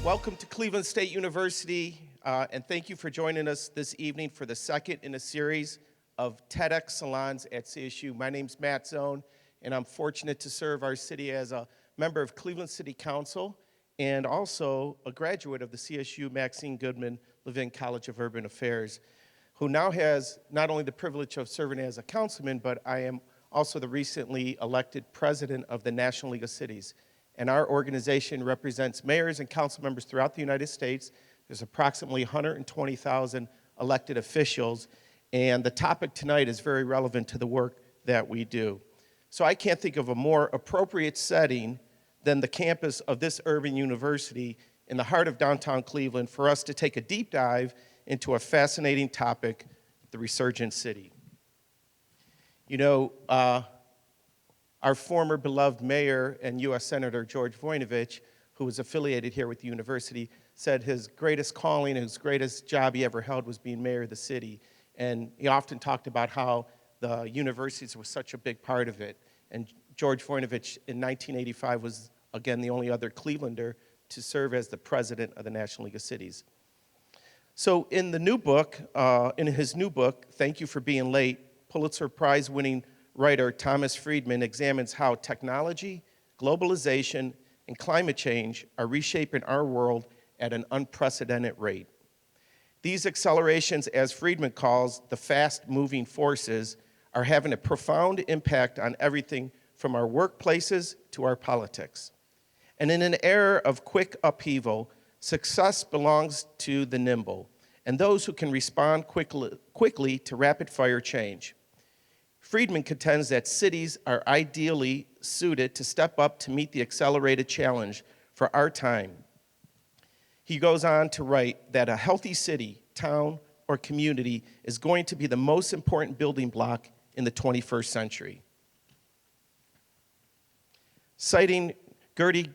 Welcome to Cleveland State University, and thank you for joining us this evening for the second in a series of TEDx Salons at CSU. My name's Matt Zone, and I'm fortunate to serve our city as a member of Cleveland City Council and also a graduate of the CSU Maxine Goodman Levin College of Urban Affairs, who now has not only the privilege of serving as a councilman, but I am also the recently elected president of the National League of Cities. And our organization represents mayors and council members throughout the United States. There's approximately 120,000 elected officials, and the topic tonight is very relevant to the work that we do. So I can't think of a more appropriate setting than the campus of this urban university in the heart of downtown Cleveland for us to take a deep dive into a fascinating topic, the Resurgent city. You know, our former beloved mayor and U.S. Senator George Voinovich, who was affiliated here with the university, said his greatest calling, his greatest job he ever held was being mayor of the city. And he often talked about how the universities were such a big part of it. And George Voinovich in 1985 was, again, the only other Clevelander to serve as the president of the National League of Cities. So in the new book, in his new book, Thank You for Being Late, Pulitzer Prize-winning writer Thomas Friedman examines how technology, globalization, and climate change are reshaping our world at an unprecedented rate. These accelerations, as Friedman calls the fast-moving forces, are having a profound impact on everything from our workplaces to our politics. And in an era of quick upheaval, success belongs to the nimble and those who can respond quickly to rapid-fire change. Friedman contends that cities are ideally suited to step up to meet the accelerated challenge for our time. He goes on to write that a healthy city, town, or community is going to be the most important building block in the 21st century. Citing Gertie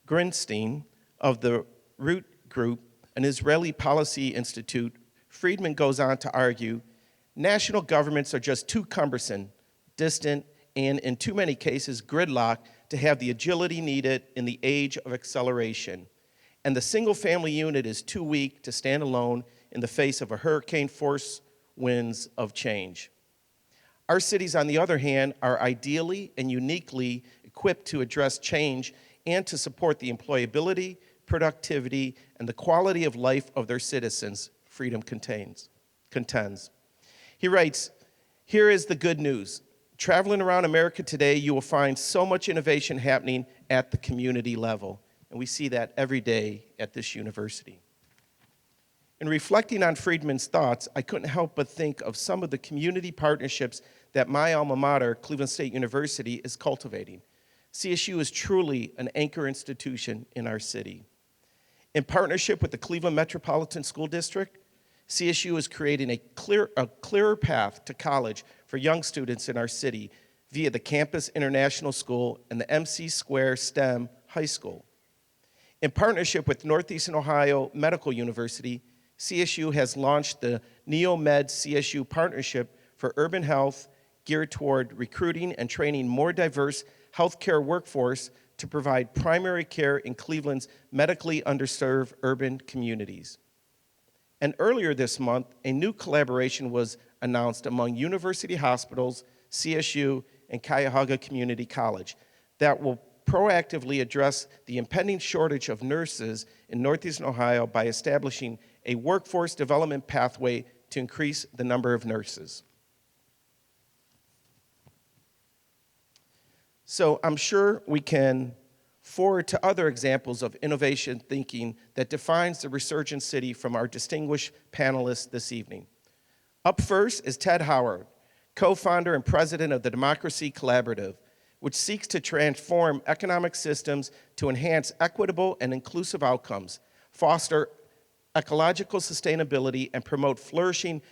Grinstein of the Root Group, an Israeli policy institute, Friedman goes on to argue national governments are just too cumbersome, distant, and in too many cases gridlocked to have the agility needed in the age of acceleration. And the single-family unit is too weak to stand alone in the face of a hurricane-force winds of change. Our cities, on the other hand, are ideally and uniquely equipped to address change and to support the employability, productivity, and the quality of life of their citizens, Friedman contends. He writes, here is the good news. Traveling around America today, you will find so much innovation happening at the community level. And we see that every day at this university. In reflecting on Friedman's thoughts, I couldn't help but think of some of the community partnerships that my alma mater, Cleveland State University, is cultivating. CSU is truly an anchor institution in our city. In partnership with the Cleveland Metropolitan School District, CSU is creating a clearer path to college for young students in our city via the Campus International School and the MC Square STEM High School. In partnership with Northeastern Ohio Medical University, CSU has launched the NeoMed CSU Partnership for Urban Health, geared toward recruiting and training more diverse healthcare workforce to provide primary care in Cleveland's medically underserved urban communities. And earlier this month, a new collaboration was announced among university hospitals, CSU, and Cuyahoga Community College that will proactively address the impending shortage of nurses in Northeastern Ohio by establishing a workforce development pathway to increase the number of nurses. So I'm sure we can forward to other examples of innovation thinking that defines the Resurgent city from our distinguished panelists this evening. Up first is Ted Howard, co-founder and president of the Democracy Collaborative, which seeks to transform economic systems to enhance equitable and inclusive outcomes, foster ecological sustainability, and promote flourishing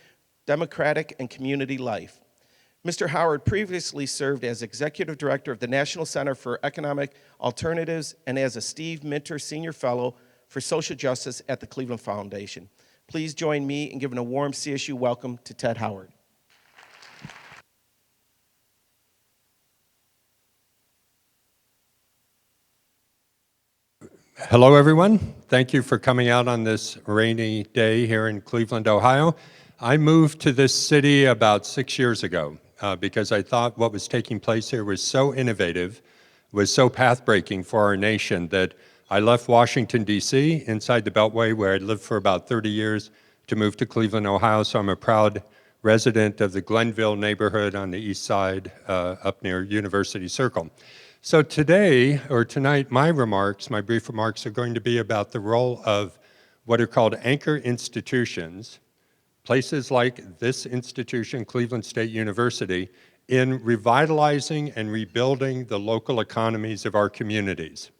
democratic and community life. Mr. Howard previously served as executive director of the National Center for Economic Alternatives and as a Steve Minter Senior Fellow for Social Justice at the Cleveland Foundation. Please join me in giving a warm CSU welcome to Ted Howard. Hello, everyone. Thank you for coming out on this rainy day here in Cleveland, Ohio. I moved to this city about 6 years ago because I thought what was taking place here was so innovative, was so path-breaking for our nation that I left Washington, D.C., inside the Beltway, where I'd lived for about 30 years, to move to Cleveland, Ohio. So I'm a proud resident of the Glenville neighborhood on the east side up near University Circle. So today, or tonight, my brief remarks are going to be about the role of what are called anchor institutions, places like this institution, Cleveland State University, in revitalizing and rebuilding the local economies of our communities.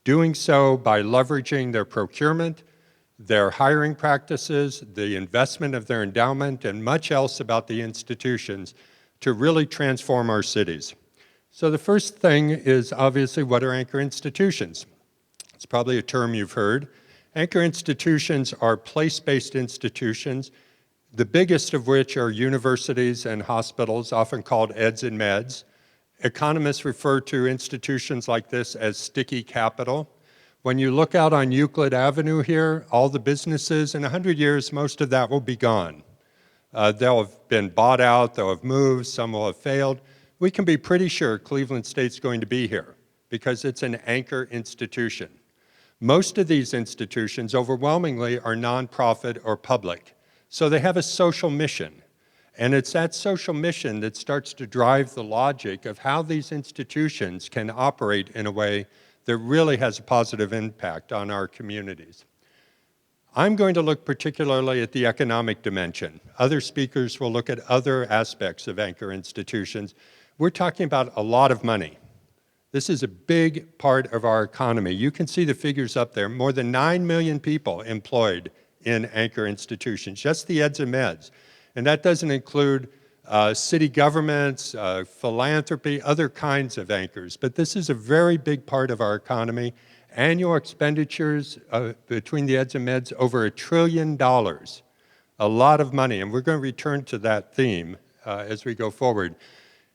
Doing so by leveraging their procurement, their hiring practices, the investment of their endowment, and much else about the institutions to really transform our cities. So the first thing is obviously, what are anchor institutions? It's probably a term you've heard. Anchor institutions are place-based institutions, the biggest of which are universities and hospitals, often called eds and meds. Economists refer to institutions like this as sticky capital. When you look out on Euclid Avenue here, all the businesses, in 100 years, most of that will be gone. They'll have been bought out, they'll have moved, some will have failed. We can be pretty sure Cleveland State's going to be here because it's an anchor institution. Most of these institutions, overwhelmingly, are nonprofit or public. So they have a social mission. And it's that social mission that starts to drive the logic of how these institutions can operate in a way that really has a positive impact on our communities. I'm going to look particularly at the economic dimension. Other speakers will look at other aspects of anchor institutions. We're talking about a lot of money. This is a big part of our economy. You can see the figures up there. More than 9 million people employed in anchor institutions, just the eds and meds. And that doesn't include city governments, philanthropy, other kinds of anchors. But this is a very big part of our economy. Annual expenditures between the eds and meds, over $1 trillion. A lot of money, and we're going to return to that theme as we go forward.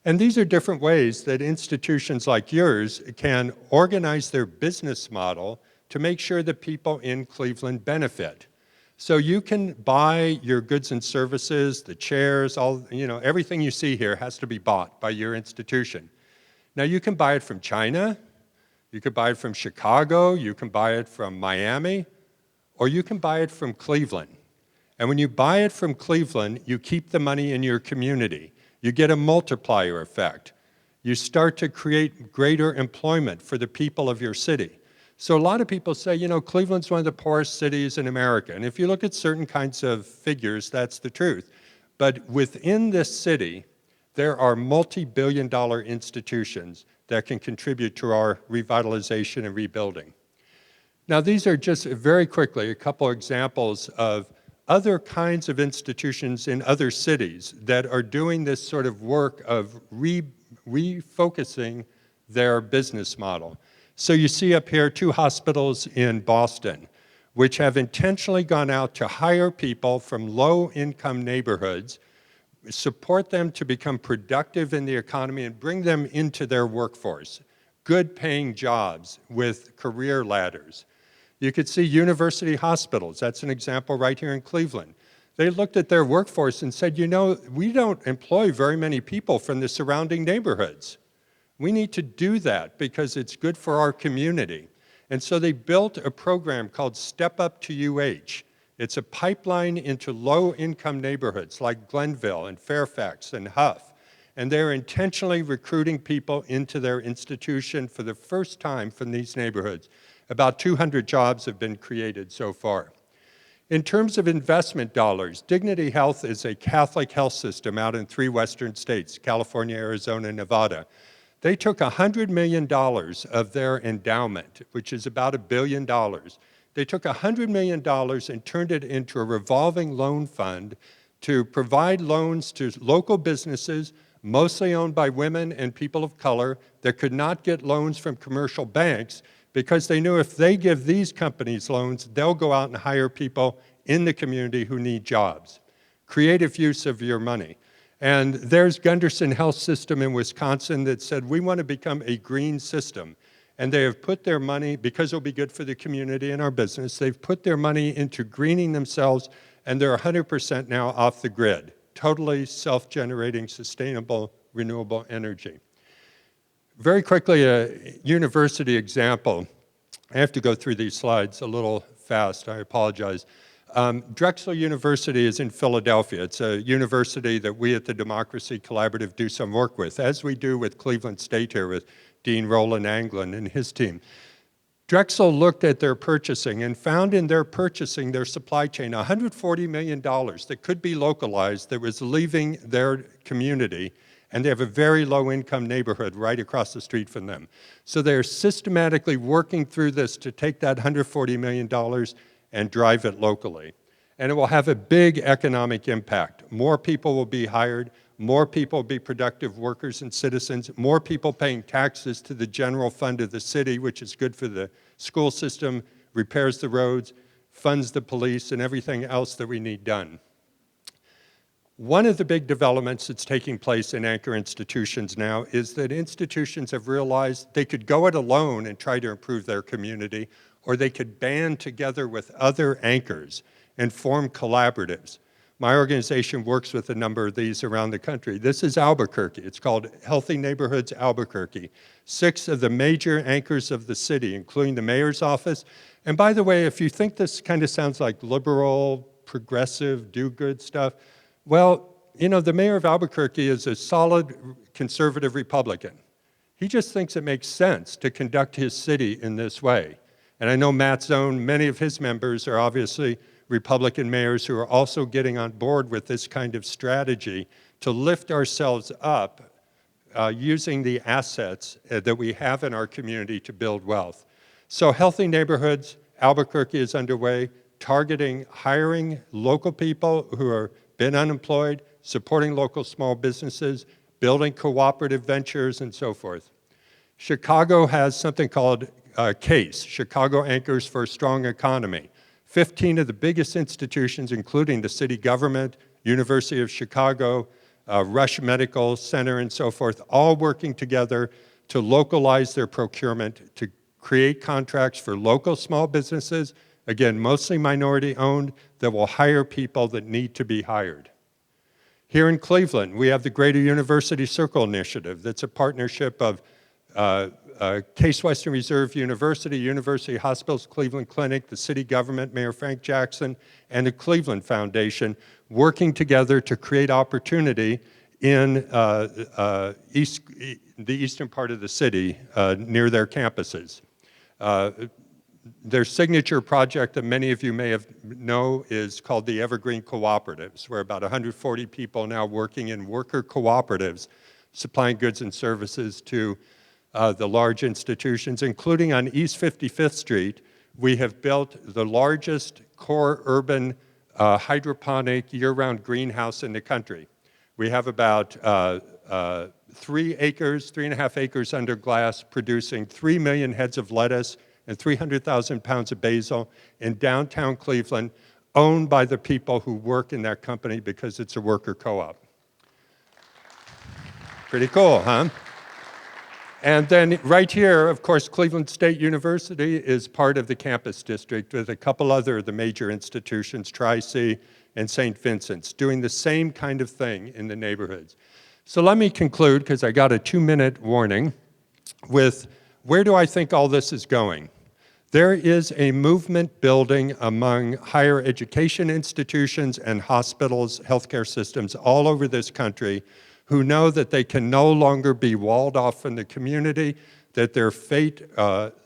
And these are different ways that institutions like yours can organize their business model to make sure that people in Cleveland benefit. So you can buy your goods and services, the chairs, everything you see here has to be bought by your institution. Now you can buy it from China, you can buy it from Chicago, you can buy it from Miami, or you can buy it from Cleveland. And when you buy it from Cleveland, you keep the money in your community. You get a multiplier effect. You start to create greater employment for the people of your city. So a lot of people say, Cleveland's one of the poorest cities in America. And if you look at certain kinds of figures, that's the truth. But within this city, there are multi-billion-dollar institutions that can contribute to our revitalization and rebuilding. Now, these are just very quickly a couple examples of other kinds of institutions in other cities that are doing this sort of work of refocusing their business model. So you see up here 2 hospitals in Boston, which have intentionally gone out to hire people from low-income neighborhoods, support them to become productive in the economy, and bring them into their workforce. Good-paying jobs with career ladders. You could see university hospitals. That's an example right here in Cleveland. They looked at their workforce and said, we don't employ very many people from the surrounding neighborhoods. We need to do that because it's good for our community. And so they built a program called Step Up to UH. It's a pipeline into low-income neighborhoods like Glenville and Fairfax and Huff. And they're intentionally recruiting people into their institution for the first time from these neighborhoods. About 200 jobs have been created so far. In terms of investment dollars, Dignity Health is a Catholic health system out in 3 western states, California, Arizona, and Nevada. They took $100 million of their endowment, which is about $1 billion. They took $100 million and turned it into a revolving loan fund to provide loans to local businesses, mostly owned by women and people of color, that could not get loans from commercial banks because they knew if they give these companies loans, they'll go out and hire people in the community who need jobs. Creative use of your money. And there's Gunderson Health System in Wisconsin that said, we want to become a green system. and they have put their money, because it'll be good for the community and our business, they've put their money into greening themselves, and they're 100% now off the grid, totally self-generating, sustainable, renewable energy. Very quickly, a university example. I have to go through these slides a little fast, I apologize. Drexel University is in Philadelphia. It's a university that we at the Democracy Collaborative do some work with, as we do with Cleveland State here with Dean Roland Anglin and his team. Drexel looked at their purchasing and found in their purchasing, their supply chain, $140 million that could be localized that was leaving their community, and they have a very low-income neighborhood right across the street from them. So they're systematically working through this to take that $140 million and drive it locally. And it will have a big economic impact. More people will be hired, more people will be productive workers and citizens, more people paying taxes to the general fund of the city, which is good for the school system, repairs the roads, funds the police, and everything else that we need done. One of the big developments that's taking place in anchor institutions now is that institutions have realized they could go it alone and try to improve their community, or they could band together with other anchors and form collaboratives. My organization works with a number of these around the country. This is Albuquerque. It's called Healthy Neighborhoods Albuquerque. 6 of the major anchors of the city, including the mayor's office. And by the way, if you think this kind of sounds like liberal, progressive, do-good stuff, well, you know, the mayor of Albuquerque is a solid conservative Republican. He just thinks it makes sense to conduct his city in this way. And I know Matt's own, many of his members are obviously Republican mayors who are also getting on board with this kind of strategy to lift ourselves up using the assets that we have in our community to build wealth. So Healthy Neighborhoods, Albuquerque is underway, targeting hiring local people who are been unemployed, supporting local small businesses, building cooperative ventures, and so forth. Chicago has something called CASE, Chicago Anchors for a Strong Economy. 15 of the biggest institutions, including the city government, University of Chicago, Rush Medical Center, and so forth, all working together to localize their procurement, to create contracts for local small businesses, again, mostly minority-owned, that will hire people that need to be hired. Here in Cleveland, we have the Greater University Circle Initiative. That's a partnership of Case Western Reserve University, University Hospitals Cleveland Clinic, the city government, Mayor Frank Jackson, and the Cleveland Foundation, working together to create opportunity in the eastern part of the city near their campuses. Their signature project that many of you may know is called the Evergreen Cooperatives, where about 140 people now working in worker cooperatives, supplying goods and services to the large institutions, including on East 55th Street. We have built the largest core urban hydroponic year-round greenhouse in the country. We have about 3 acres, 3.5 acres under glass, producing 3 million heads of lettuce and 300,000 pounds of basil in downtown Cleveland, owned by the people who work in that company because it's a worker co-op. Pretty cool, huh? And then right here, of course, Cleveland State University is part of the campus district with a couple other of the major institutions, Tri-C and St. Vincent's, doing the same kind of thing in the neighborhoods. So let me conclude, because I got a 2-minute warning, with where do I think all this is going? There is a movement building among higher education institutions and hospitals, healthcare systems all over this country who know that they can no longer be walled off from the community, that their fate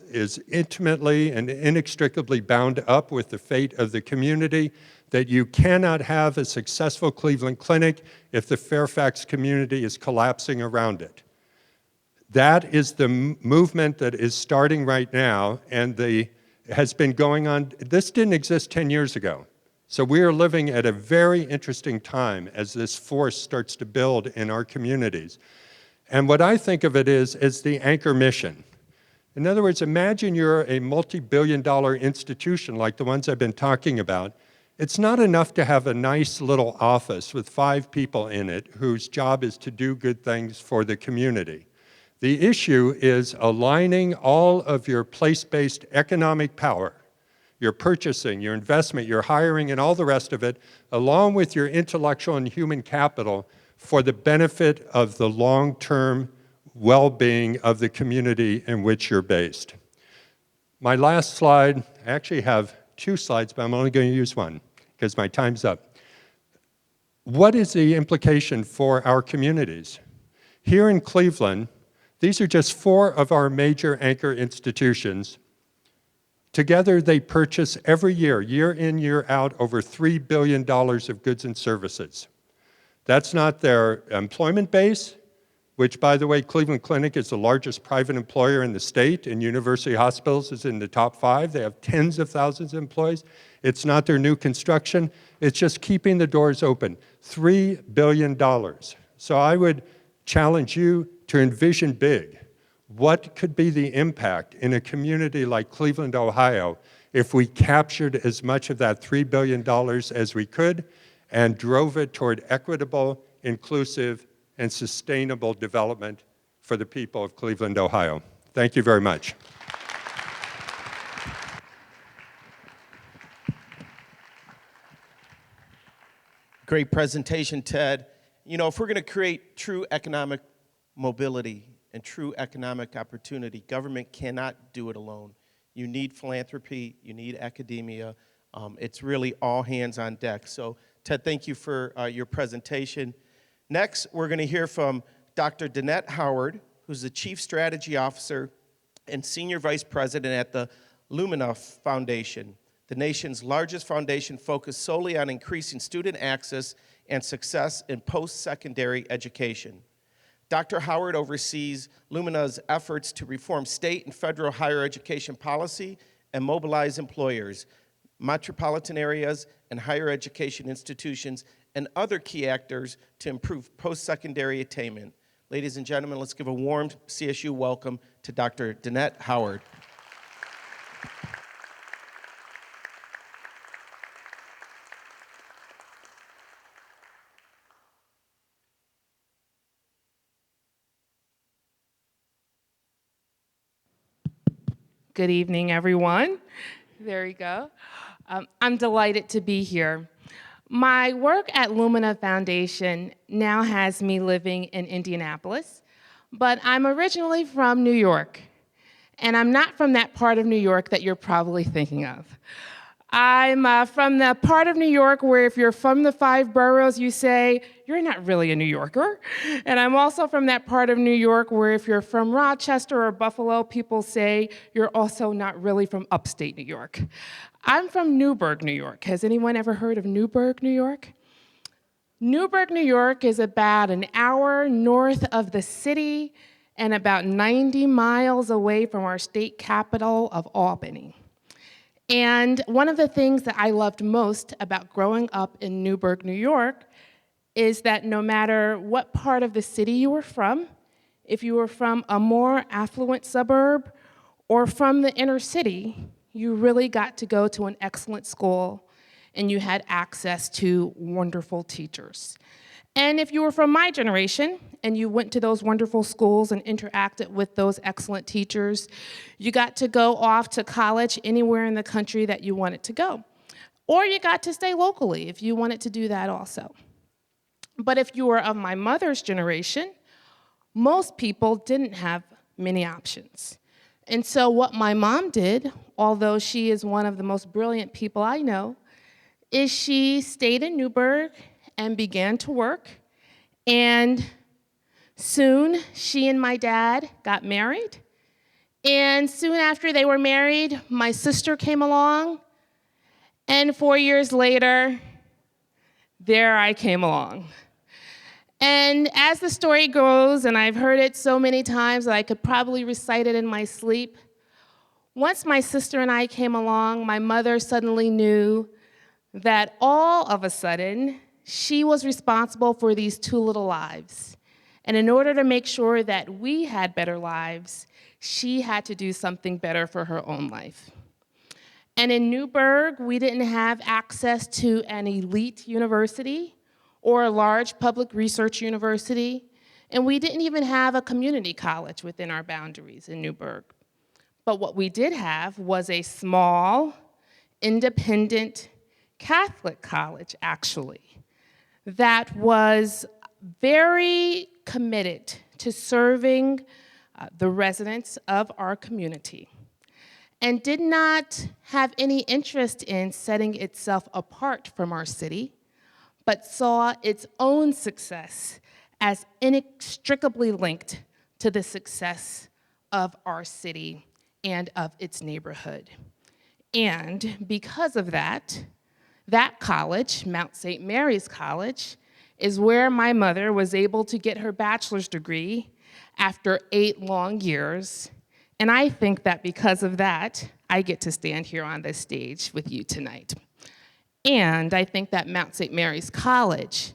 is intimately and inextricably bound up with the fate of the community, that you cannot have a successful Cleveland Clinic if the Fairfax community is collapsing around it. That is the movement that is starting right now and has been going on. This didn't exist 10 years ago. So we are living at a very interesting time as this force starts to build in our communities. And what I think of it is the anchor mission. In other words, imagine you're a multi-billion-dollar institution like the ones I've been talking about. It's not enough to have a nice little office with 5 people in it whose job is to do good things for the community. The issue is aligning all of your place-based economic power, your purchasing, your investment, your hiring, and all the rest of it, along with your intellectual and human capital for the benefit of the long-term well-being of the community in which you're based. My last slide, I actually have 2 slides, but I'm only going to use one because my time's up. What is the implication for our communities? Here in Cleveland, these are just 4 of our major anchor institutions. Together, they purchase every year, year in, year out, over $3 billion of goods and services. That's not their employment base, which, by the way, Cleveland Clinic is the largest private employer in the state, and University Hospitals is in the top 5. They have tens of thousands of employees. It's not their new construction. It's just keeping the doors open. $3 billion. So I would challenge you to envision big. What could be the impact in a community like Cleveland, Ohio, if we captured as much of that $3 billion as we could and drove it toward equitable, inclusive, and sustainable development for the people of Cleveland, Ohio? Thank you very much. Great presentation, Ted. You know, if we're going to create true economic mobility and true economic opportunity, government cannot do it alone. You need philanthropy, you need academia. It's really all hands on deck. So, Ted, thank you for your presentation. Next, we're going to hear from Dr. Danette Howard, who's the Chief Strategy Officer and Senior Vice President at the Lumina Foundation, the nation's largest foundation focused solely on increasing student access and success in post-secondary education. Dr. Howard oversees Lumina's efforts to reform state and federal higher education policy and mobilize employers, metropolitan areas, and higher education institutions and other key actors to improve post-secondary attainment. Ladies and gentlemen, let's give a warm CSU welcome to Dr. Danette Howard. Good evening, everyone. There you go. I'm delighted to be here. My work at Lumina Foundation now has me living in Indianapolis, but I'm originally from New York, and I'm not from that part of New York that you're probably thinking of. I'm from the part of New York where if you're from the 5 boroughs, you say, you're not really a New Yorker. And I'm also from that part of New York where if you're from Rochester or Buffalo, people say you're also not really from upstate New York. I'm from Newburgh, New York. Has anyone ever heard of Newburgh, New York? Newburgh, New York is about an hour north of the city and about 90 miles away from our state capital of Albany. And one of the things that I loved most about growing up in Newburgh, New York, is that no matter what part of the city you were from, if you were from a more affluent suburb or from the inner city, you really got to go to an excellent school and you had access to wonderful teachers. And if you were from my generation and you went to those wonderful schools and interacted with those excellent teachers, you got to go off to college anywhere in the country that you wanted to go. Or you got to stay locally if you wanted to do that also. But if you were of my mother's generation, most people didn't have many options. And so what my mom did, although she is one of the most brilliant people I know, is she stayed in Newburgh and began to work, and soon she and my dad got married, and soon after they were married, my sister came along, and 4 years later, there I came along. And as the story goes, and I've heard it so many times that I could probably recite it in my sleep, once my sister and I came along, my mother suddenly knew that all of a sudden, she was responsible for these 2 little lives. And in order to make sure that we had better lives, she had to do something better for her own life. And in Newburgh, we didn't have access to an elite university or a large public research university. And we didn't even have a community college within our boundaries in Newburgh. But what we did have was a small, independent Catholic college, actually, that was very committed to serving the residents of our community and did not have any interest in setting itself apart from our city, but saw its own success as inextricably linked to the success of our city and of its neighborhood. And because of that, that college, Mount St. Mary's College, is where my mother was able to get her bachelor's degree after 8 long years. And I think that because of that, I get to stand here on this stage with you tonight. And I think that Mount St. Mary's College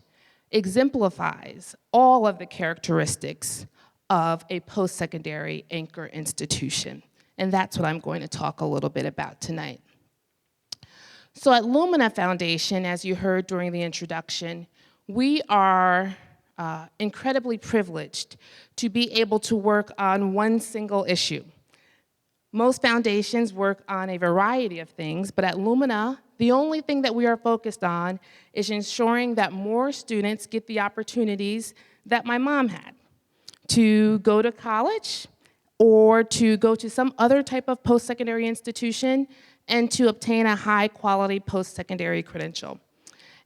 exemplifies all of the characteristics of a post-secondary anchor institution. And that's what I'm going to talk a little bit about tonight. So at Lumina Foundation, as you heard during the introduction, we are incredibly privileged to be able to work on one single issue. Most foundations work on a variety of things, but at Lumina, the only thing that we are focused on is ensuring that more students get the opportunities that my mom had to go to college or to go to some other type of post-secondary institution and to obtain a high-quality post-secondary credential.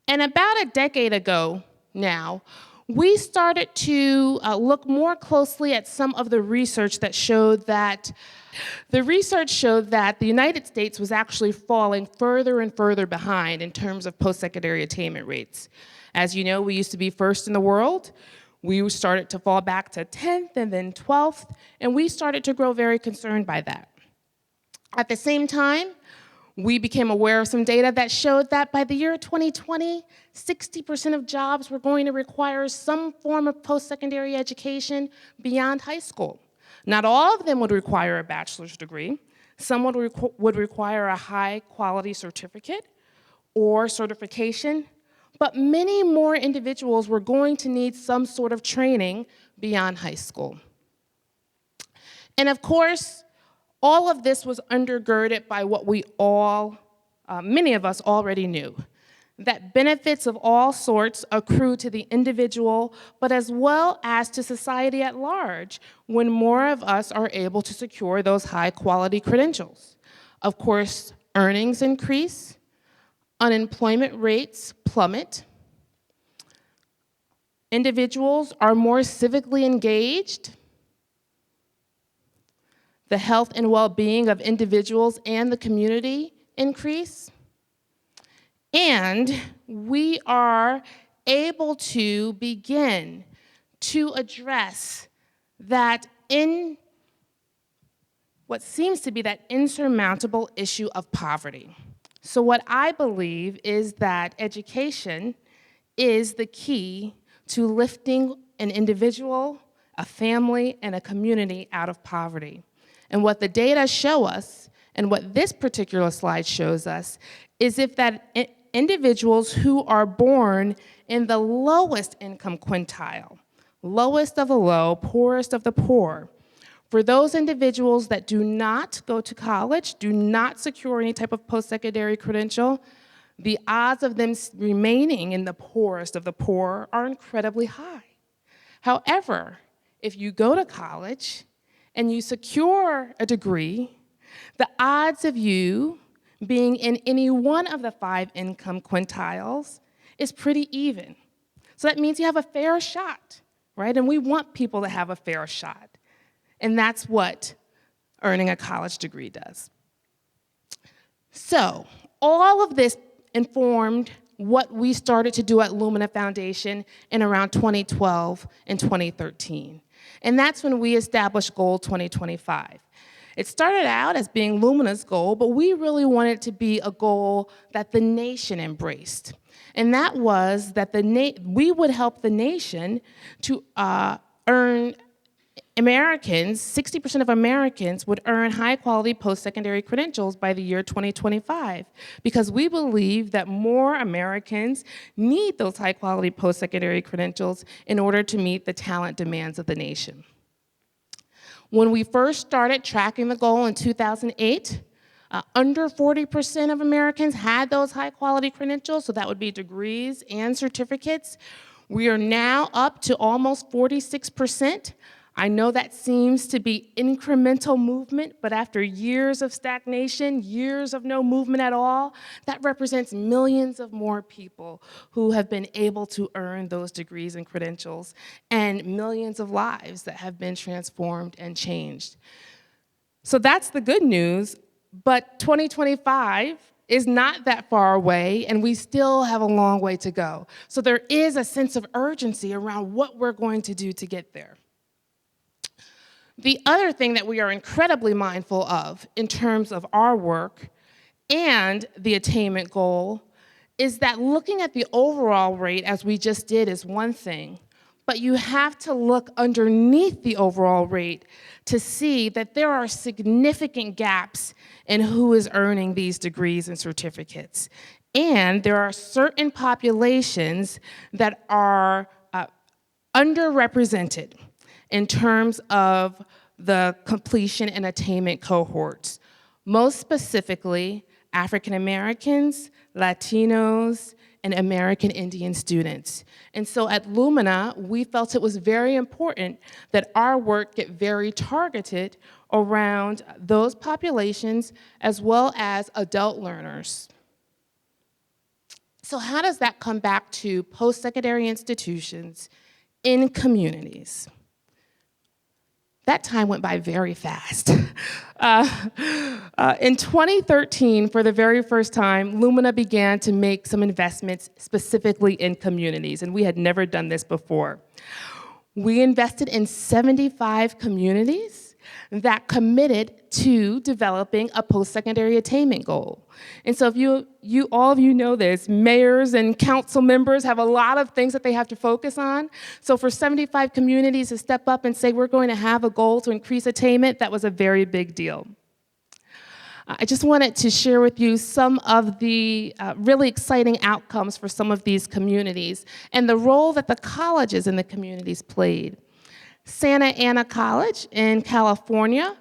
And about a decade ago now, we started to look more closely at some of the research that showed that the United States was actually falling further and further behind in terms of post-secondary attainment rates. As you know, we used to be first in the world. We started to fall back to 10th and then 12th, and we started to grow very concerned by that. At the same time, we became aware of some data that showed that by the year 2020, 60% of jobs were going to require some form of post-secondary education beyond high school. Not all of them would require a bachelor's degree. Some would require a high-quality certificate or certification, but many more individuals were going to need some sort of training beyond high school. And of course, all of this was undergirded by what we all, many of us already knew, that benefits of all sorts accrue to the individual, but as well as to society at large, when more of us are able to secure those high-quality credentials. Of course, earnings increase, unemployment rates plummet, individuals are more civically engaged, the health and well-being of individuals and the community increase, and we are able to begin to address that in what seems to be that insurmountable issue of poverty. So what I believe is that education is the key to lifting an individual, a family, and a community out of poverty. And what the data show us, and what this particular slide shows us, is if that individuals who are born in the lowest income quintile, lowest of the low, poorest of the poor, for those individuals that do not go to college, do not secure any type of post-secondary credential, the odds of them remaining in the poorest of the poor are incredibly high. However, if you go to college and you secure a degree, the odds of you being in any one of the 5 income quintiles is pretty even. So that means you have a fair shot, right? And we want people to have a fair shot. And that's what earning a college degree does. So all of this informed what we started to do at Lumina Foundation in around 2012 and 2013. And that's when we established Goal 2025. It started out as being Lumina's goal, but we really wanted it to be a goal that the nation embraced. And that was that we would help the nation to earn Americans, 60% of Americans would earn high-quality post-secondary credentials by the year 2025, because we believe that more Americans need those high-quality post-secondary credentials in order to meet the talent demands of the nation. When we first started tracking the goal in 2008, under 40% of Americans had those high-quality credentials, so that would be degrees and certificates. We are now up to almost 46%. I know that seems to be incremental movement, but after years of stagnation, years of no movement at all, that represents millions of more people who have been able to earn those degrees and credentials, and millions of lives that have been transformed and changed. So that's the good news, but 2025 is not that far away, and we still have a long way to go. So there is a sense of urgency around what we're going to do to get there. The other thing that we are incredibly mindful of in terms of our work and the attainment goal is that looking at the overall rate, as we just did, is one thing, but you have to look underneath the overall rate to see that there are significant gaps in who is earning these degrees and certificates. And there are certain populations that are underrepresented in terms of the completion and attainment cohorts. Most specifically, African Americans, Latinos, and American Indian students. And so at Lumina, we felt it was very important that our work get very targeted around those populations as well as adult learners. So how does that come back to post-secondary institutions in communities? That time went by very fast. In 2013, for the very first time, Lumina began to make some investments specifically in communities, and we had never done this before. We invested in 75 communities that committed to developing a post-secondary attainment goal. And so if all of you know this, mayors and council members have a lot of things that they have to focus on. So for 75 communities to step up and say, we're going to have a goal to increase attainment, that was a very big deal. I just wanted to share with you some of the really exciting outcomes for some of these communities and the role that the colleges in the communities played. Santa Ana College in California,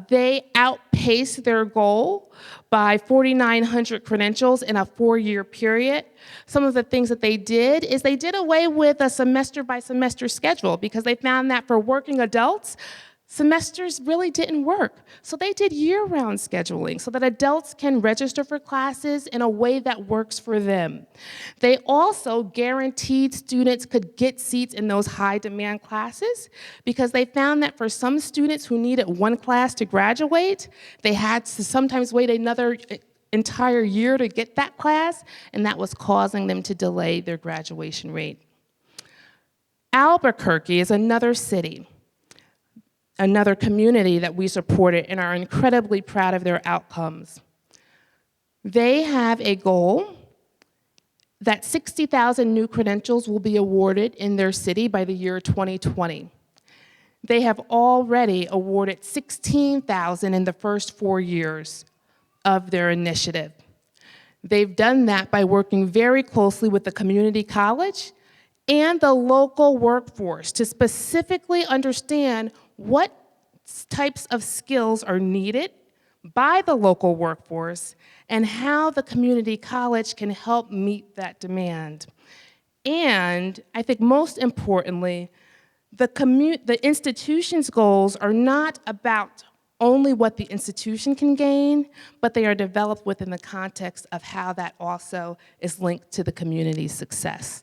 they outpaced their goal by 4,900 credentials in a 4-year period. Some of the things that they did is they did away with a semester-by-semester schedule because they found that for working adults, semesters really didn't work. So they did year-round scheduling so that adults can register for classes in a way that works for them. They also guaranteed students could get seats in those high-demand classes because they found that for some students who needed one class to graduate, they had to sometimes wait another entire year to get that class, and that was causing them to delay their graduation rate. Albuquerque is another city, another community that we supported and are incredibly proud of their outcomes. They have a goal that 60,000 new credentials will be awarded in their city by the year 2020. They have already awarded 16,000 in the first 4 years of their initiative. They've done that by working very closely with the community college and the local workforce to specifically understand what types of skills are needed by the local workforce and how the community college can help meet that demand. And I think most importantly, the institution's goals are not about only what the institution can gain, but they are developed within the context of how that also is linked to the community's success.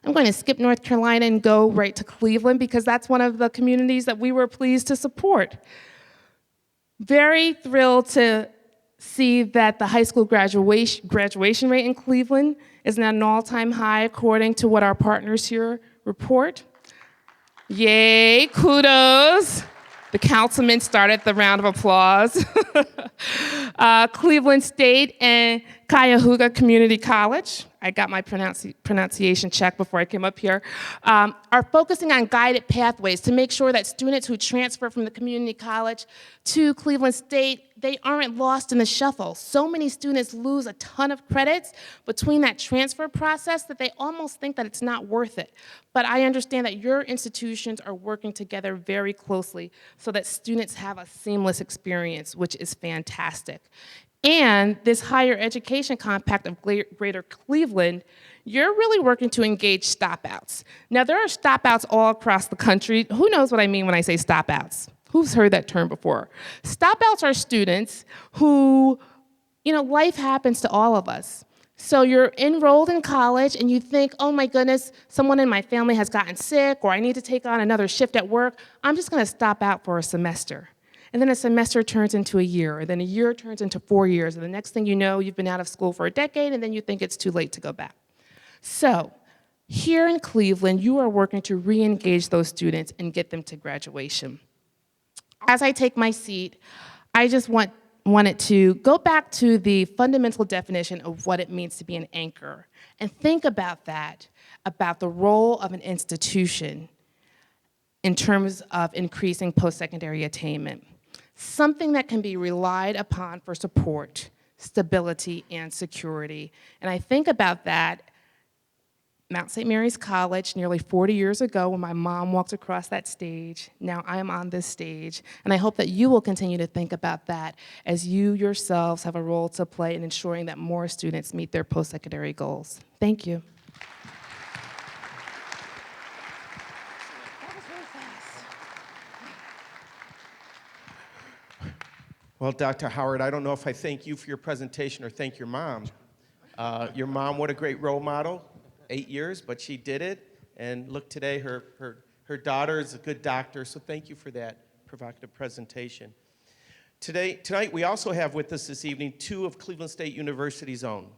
I'm going to skip North Carolina and go right to Cleveland because that's one of the communities that we were pleased to support. Very thrilled to see that the high school graduation rate in Cleveland is now an all-time high according to what our partners here report. Yay, kudos. The councilman started the round of applause. Cleveland State and Cuyahoga Community College, I got my pronunciation checked before I came up here, are focusing on guided pathways to make sure that students who transfer from the community college to Cleveland State, they aren't lost in the shuffle. So many students lose a ton of credits between that transfer process that they almost think that it's not worth it. But I understand that your institutions are working together very closely so that students have a seamless experience, which is fantastic. And this higher education compact of Greater Cleveland, you're really working to engage stop-outs. Now, there are stop-outs all across the country. Who knows what I mean when I say stop-outs? Who's heard that term before? Stop-outs are students who, life happens to all of us. So you're enrolled in college and you think, oh my goodness, someone in my family has gotten sick, or I need to take on another shift at work. I'm just gonna stop out for a semester. And then a semester turns into a year, and then a year turns into 4 years, and the next thing you know, you've been out of school for a decade, and then you think it's too late to go back. So here in Cleveland, you are working to re-engage those students and get them to graduation. As I take my seat, I just wanted to go back to the fundamental definition of what it means to be an anchor, and think about that, about the role of an institution in terms of increasing post-secondary attainment. Something that can be relied upon for support, stability, and security. And I think about that, Mount St. Mary's College, nearly 40 years ago when my mom walked across that stage. Now I am on this stage, and I hope that you will continue to think about that as you yourselves have a role to play in ensuring that more students meet their post-secondary goals. Thank you. Well, Dr. Howard, I don't know if I thank you for your presentation or thank your mom. Your mom, what a great role model. 8 years, but she did it. And look, today her daughter is a good doctor, so thank you for that provocative presentation. Tonight, we also have with us this evening two of Cleveland State University's own,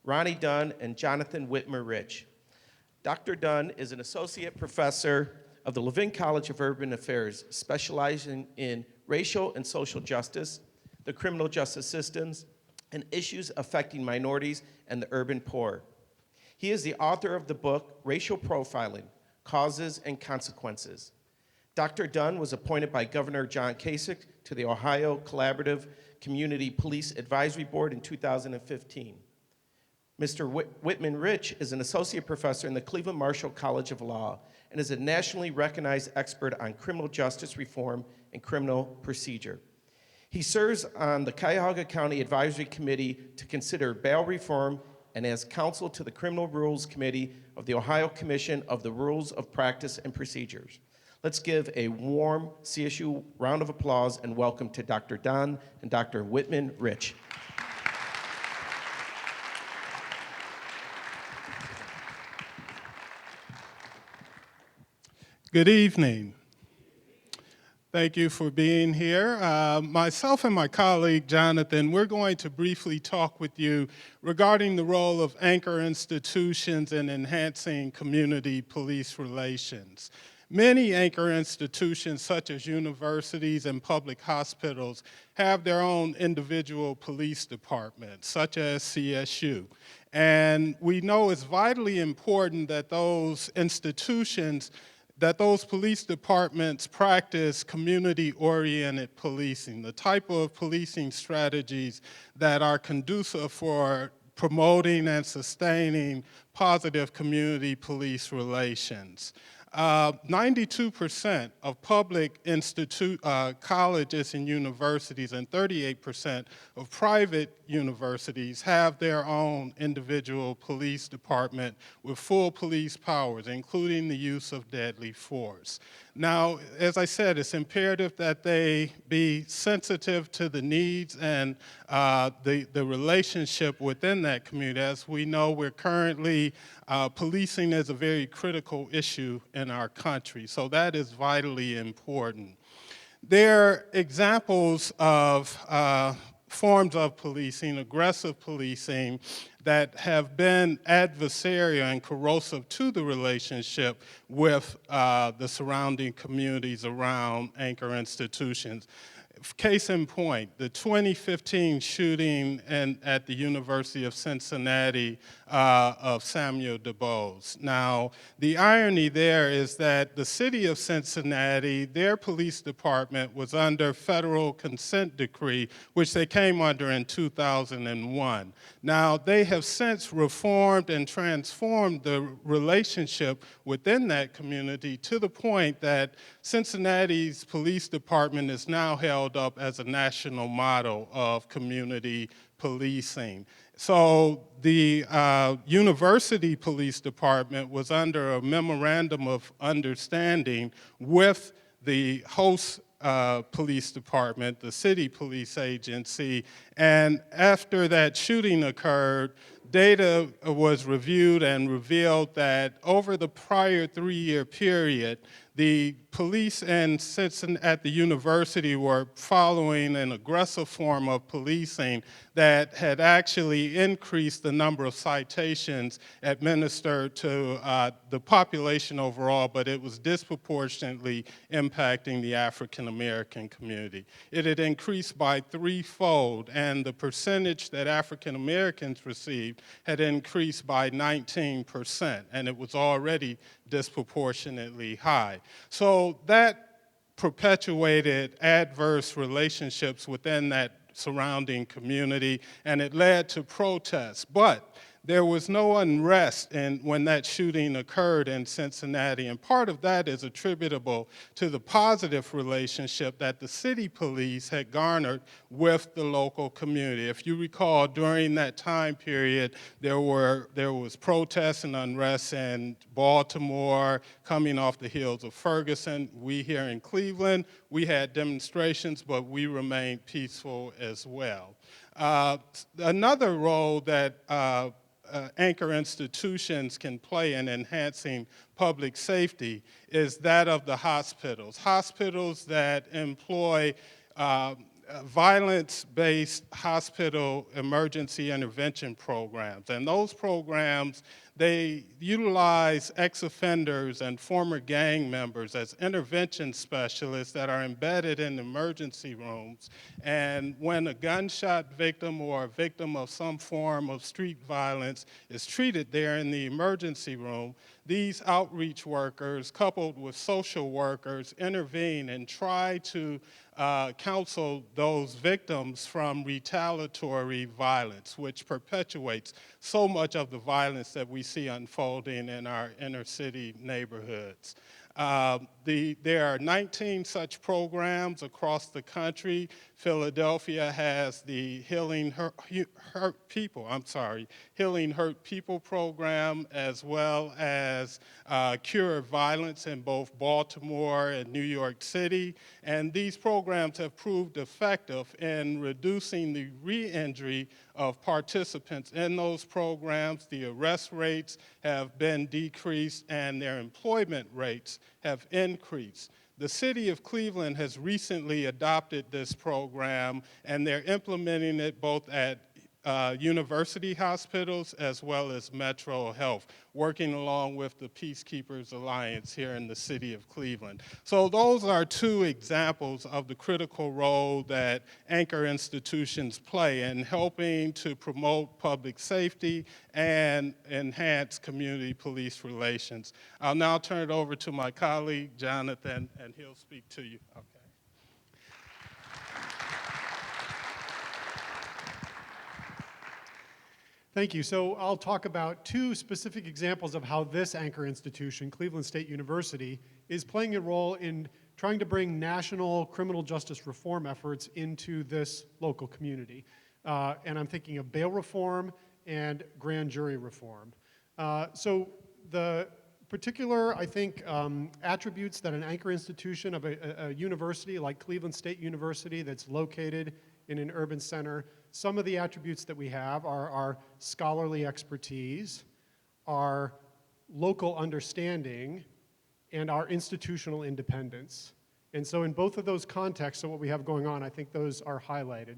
Ronnie Dunn and Jonathan Whitmer-Rich. Dr. Dunn is an associate professor of the Levin College of Urban Affairs, specializing in racial and social justice, the criminal justice systems, and issues affecting minorities and the urban poor. He is the author of the book, Racial Profiling, Causes and Consequences. Dr. Dunn was appointed by Governor John Kasich to the Ohio Collaborative Community Police Advisory Board in 2015. Mr. Whitman-Rich is an associate professor in the Cleveland Marshall College of Law and is a nationally recognized expert on criminal justice reform and criminal procedure. He serves on the Cuyahoga County Advisory Committee to consider bail reform and as counsel to the Criminal Rules Committee of the Ohio Commission of the Rules of Practice and Procedures. Let's give a warm CSU round of applause and welcome to Dr. Dunn and Dr. Whitman-Rich. Good evening. Thank you for being here. Myself and my colleague, Jonathan, we're going to briefly talk with you regarding the role of anchor institutions in enhancing community police relations. Many anchor institutions, such as universities and public hospitals, have their own individual police departments, such as CSU. And we know it's vitally important that those institutions, that those police departments practice community-oriented policing, the type of policing strategies that are conducive for promoting and sustaining positive community police relations. 92% of public colleges and universities and 38% of private universities have their own individual police department with full police powers, including the use of deadly force. Now, as I said, it's imperative that they be sensitive to the needs and the relationship within that community. As we know, we're currently, policing is a very critical issue in our country, so that is vitally important. There are examples of forms of policing, aggressive policing, that have been adversarial and corrosive to the relationship with the surrounding communities around anchor institutions. Case in point, the 2015 shooting at the University of Cincinnati of Samuel DuBose. Now, the irony there is that the city of Cincinnati, their police department was under federal consent decree, which they came under in 2001. Now, they have since reformed and transformed the relationship within that community to the point that Cincinnati's police department is now held up as a national model of community policing. So the university police department was under a memorandum of understanding with the host police department, the city police agency, and after that shooting occurred, data was reviewed and revealed that over the prior 3-year period, the police at the university were following an aggressive form of policing that had actually increased the number of citations administered to the population overall, but it was disproportionately impacting the African American community. It had increased by 3-fold, and the percentage that African Americans received had increased by 19%, and it was already disproportionately high. So that perpetuated adverse relationships within that surrounding community, and it led to protests. But there was no unrest when that shooting occurred in Cincinnati, and part of that is attributable to the positive relationship that the city police had garnered with the local community. If you recall, during that time period, there was protests and unrest in Baltimore coming off the heels of Ferguson. We here in Cleveland, we had demonstrations, but we remained peaceful as well. Another role that anchor institutions can play in enhancing public safety is that of the hospitals. Hospitals that employ violence-based hospital emergency intervention programs. And those programs, they utilize ex-offenders and former gang members as intervention specialists that are embedded in emergency rooms. And when a gunshot victim or a victim of some form of street violence is treated there in the emergency room, these outreach workers, coupled with social workers, intervene and try to counsel those victims from retaliatory violence, which perpetuates so much of the violence that we see unfolding in our inner city neighborhoods. There are 19 such programs across the country. Philadelphia has the Healing Hurt People program, as well as Cure Violence in both Baltimore and New York City. And these programs have proved effective in reducing the re-injury of participants in those programs. The arrest rates have been decreased and their employment rates have increased. The city of Cleveland has recently adopted this program, and they're implementing it both at university hospitals as well as Metro Health, working along with the Peacekeepers Alliance here in the city of Cleveland. So those are two examples of the critical role that anchor institutions play in helping to promote public safety and enhance community police relations. I'll now turn it over to my colleague, Jonathan, and he'll speak to you. Okay. Thank you. So I'll talk about two specific examples of how this anchor institution, Cleveland State University, is playing a role in trying to bring national criminal justice reform efforts into this local community. And I'm thinking of bail reform and grand jury reform. So the particular, I think, attributes that an anchor institution of a university like Cleveland State University that's located in an urban center, some of the attributes that we have are our scholarly expertise, our local understanding, and our institutional independence. And so in both of those contexts of what we have going on, I think those are highlighted.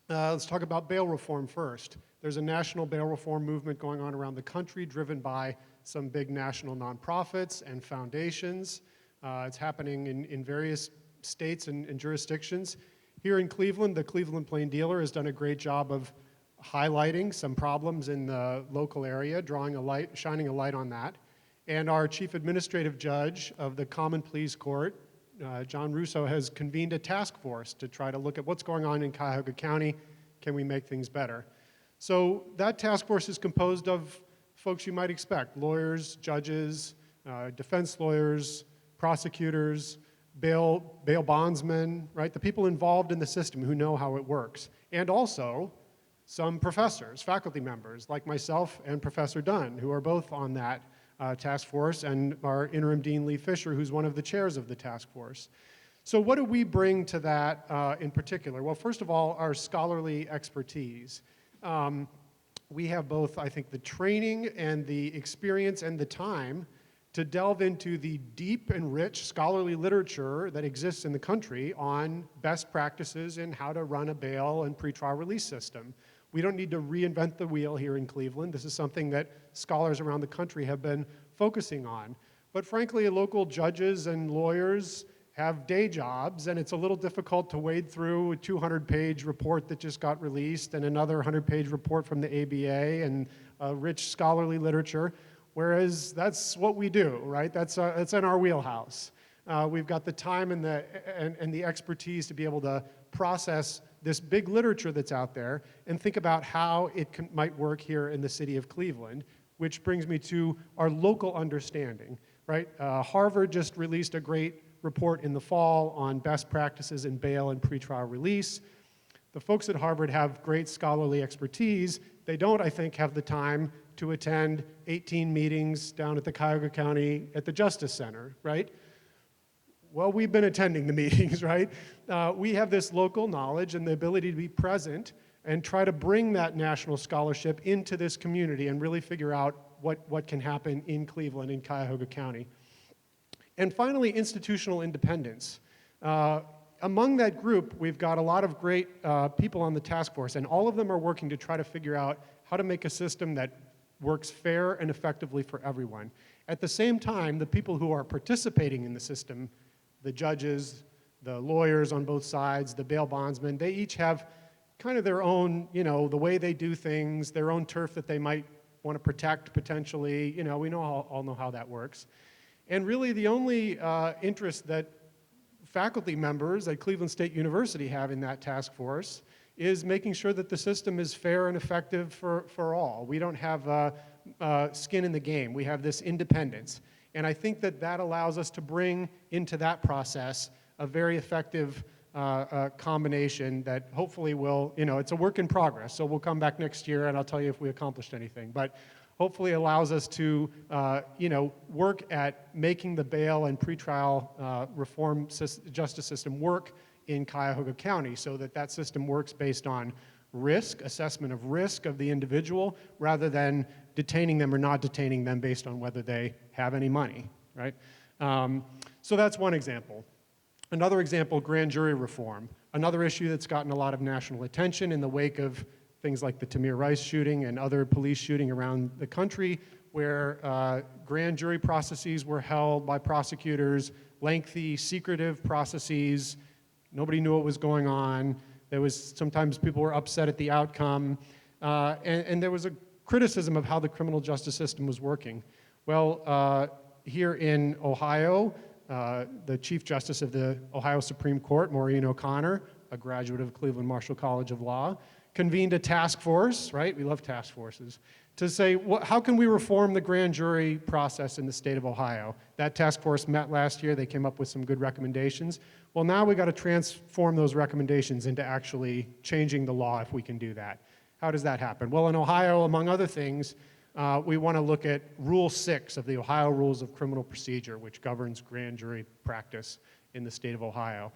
Let's talk about bail reform first. There's a national bail reform movement going on around the country driven by some big national nonprofits and foundations. It's happening in various states and jurisdictions. Here in Cleveland, the Cleveland Plain Dealer has done a great job of highlighting some problems in the local area, shining a light on that. And our chief administrative judge of the Common Pleas Court, John Russo, has convened a task force to try to look at what's going on in Cuyahoga County. Can we make things better? So that task force is composed of folks you might expect: lawyers, judges, defense lawyers, prosecutors, bail bondsmen, right? The people involved in the system who know how it works. And also some professors, faculty members like myself and Professor Dunn, who are both on that task force, and our interim dean, Lee Fisher, who's one of the chairs of the task force. So what do we bring to that in particular? Well, first of all, our scholarly expertise. We have both, I think, the training and the experience and the time to delve into the deep and rich scholarly literature that exists in the country on best practices in how to run a bail and pretrial release system. We don't need to reinvent the wheel here in Cleveland. This is something that scholars around the country have been focusing on. But frankly, local judges and lawyers have day jobs, and it's a little difficult to wade through a 200-page report that just got released and another 100-page report from the ABA and rich scholarly literature, whereas that's what we do, right? That's in our wheelhouse. We've got the time and the expertise to be able to process this big literature that's out there and think about how it might work here in the city of Cleveland, which brings me to our local understanding, right? Harvard just released a great report in the fall on best practices in bail and pretrial release. The folks at Harvard have great scholarly expertise. They don't, I think, have the time to attend 18 meetings down at the Cuyahoga County at the Justice Center, right? Well, we've been attending the meetings, right? We have this local knowledge and the ability to be present and try to bring that national scholarship into this community and really figure out what can happen in Cleveland, in Cuyahoga County. And finally, institutional independence. Among that group, we've got a lot of great people on the task force, and all of them are working to try to figure out how to make a system that works fair and effectively for everyone. At the same time, the people who are participating in the system, the judges, the lawyers on both sides, the bail bondsmen, they each have kind of their own, the way they do things, their own turf that they might want to protect potentially. We all know how that works. And really the only interest that faculty members at Cleveland State University have in that task force is making sure that the system is fair and effective for all. We don't have skin in the game. We have this independence. And I think that allows us to bring into that process a very effective combination that hopefully will, it's a work in progress. So we'll come back next year and I'll tell you if we accomplished anything. But hopefully allows us to, work at making the bail and pretrial reform justice system work in Cuyahoga County so that system works based on assessment of risk of the individual, rather than detaining them or not detaining them based on whether they have any money, right? So that's one example. Another example, grand jury reform. Another issue that's gotten a lot of national attention in the wake of things like the Tamir Rice shooting and other police shooting around the country, where grand jury processes were held by prosecutors, lengthy, secretive processes. Nobody knew what was going on. Sometimes people were upset at the outcome, and there was a criticism of how the criminal justice system was working. Well, here in Ohio, the Chief Justice of the Ohio Supreme Court, Maureen O'Connor, a graduate of Cleveland Marshall College of Law, convened a task force, right? We love task forces, to say, how can we reform the grand jury process in the state of Ohio? That task force met last year. They came up with some good recommendations. Well, now we've got to transform those recommendations into actually changing the law if we can do that. How does that happen? Well, in Ohio, among other things, we want to look at Rule 6 of the Ohio Rules of Criminal Procedure, which governs grand jury practice in the state of Ohio.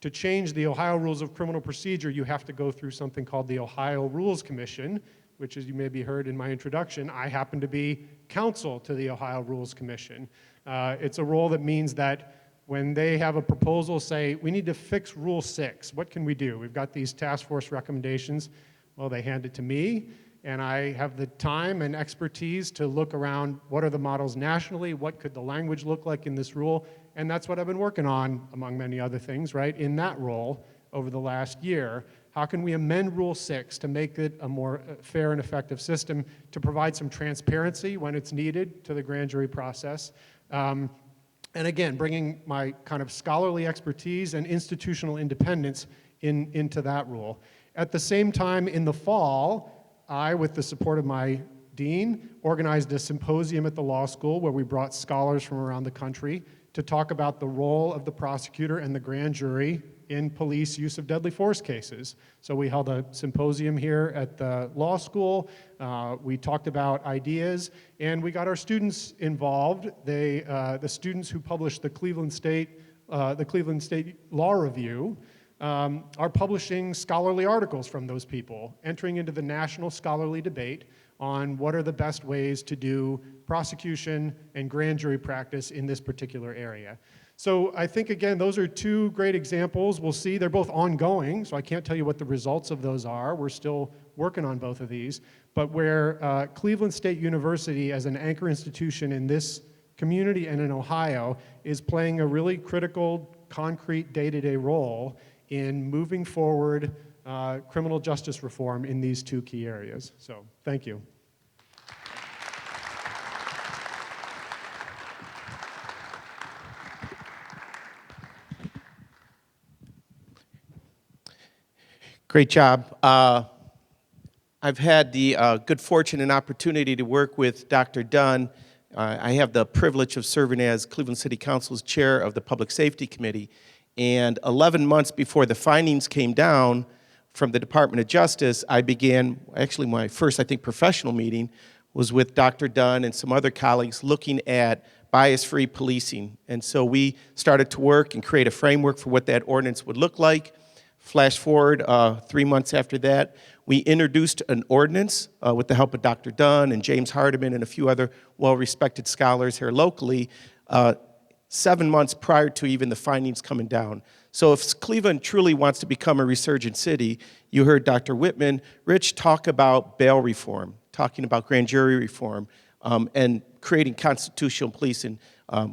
To change the Ohio Rules of Criminal Procedure, you have to go through something called the Ohio Rules Commission, which, as you maybe heard in my introduction, I happen to be counsel to the Ohio Rules Commission. It's a role that means that when they have a proposal, say, we need to fix Rule 6, what can we do? We've got these task force recommendations. Well, they hand it to me, And I have the time and expertise to look around what are the models nationally, what could the language look like in this rule, and that's what I've been working on, among many other things, right, in that role over the last year. How can we amend Rule 6 to make it a more fair and effective system, to provide some transparency when it's needed to the grand jury process? And again, bringing my kind of scholarly expertise and institutional independence into that rule. At the same time, in the fall, I, with the support of my dean, organized a symposium at the law school where we brought scholars from around the country to talk about the role of the prosecutor and the grand jury in police use of deadly force cases. So we held a symposium here at the law school. We talked about ideas, and we got our students involved. The students who published the Cleveland State Law Review are publishing scholarly articles from those people, entering into the national scholarly debate on what are the best ways to do prosecution and grand jury practice in this particular area. So I think, again, those are two great examples. We'll see. They're both ongoing, so I can't tell you what the results of those are. We're still working on both of these. But where Cleveland State University, as an anchor institution in this community and in Ohio, is playing a really critical, concrete, day-to-day role in moving forward criminal justice reform in these two key areas. So, thank you. Great job. I've had the good fortune and opportunity to work with Dr. Dunn. I have the privilege of serving as Cleveland City Council's chair of the Public Safety Committee. And 11 months before the findings came down from the Department of Justice, I began, actually my first, I think, professional meeting was with Dr. Dunn and some other colleagues looking at bias-free policing. And so we started to work and create a framework for what that ordinance would look like. Flash forward 3 months after that, we introduced an ordinance with the help of Dr. Dunn and James Hardiman and a few other well-respected scholars here locally, 7 months prior to even the findings coming down. So if Cleveland truly wants to become a resurgent city, you heard Dr. Whitman, Rich talk about bail reform, talking about grand jury reform, and creating constitutional policing.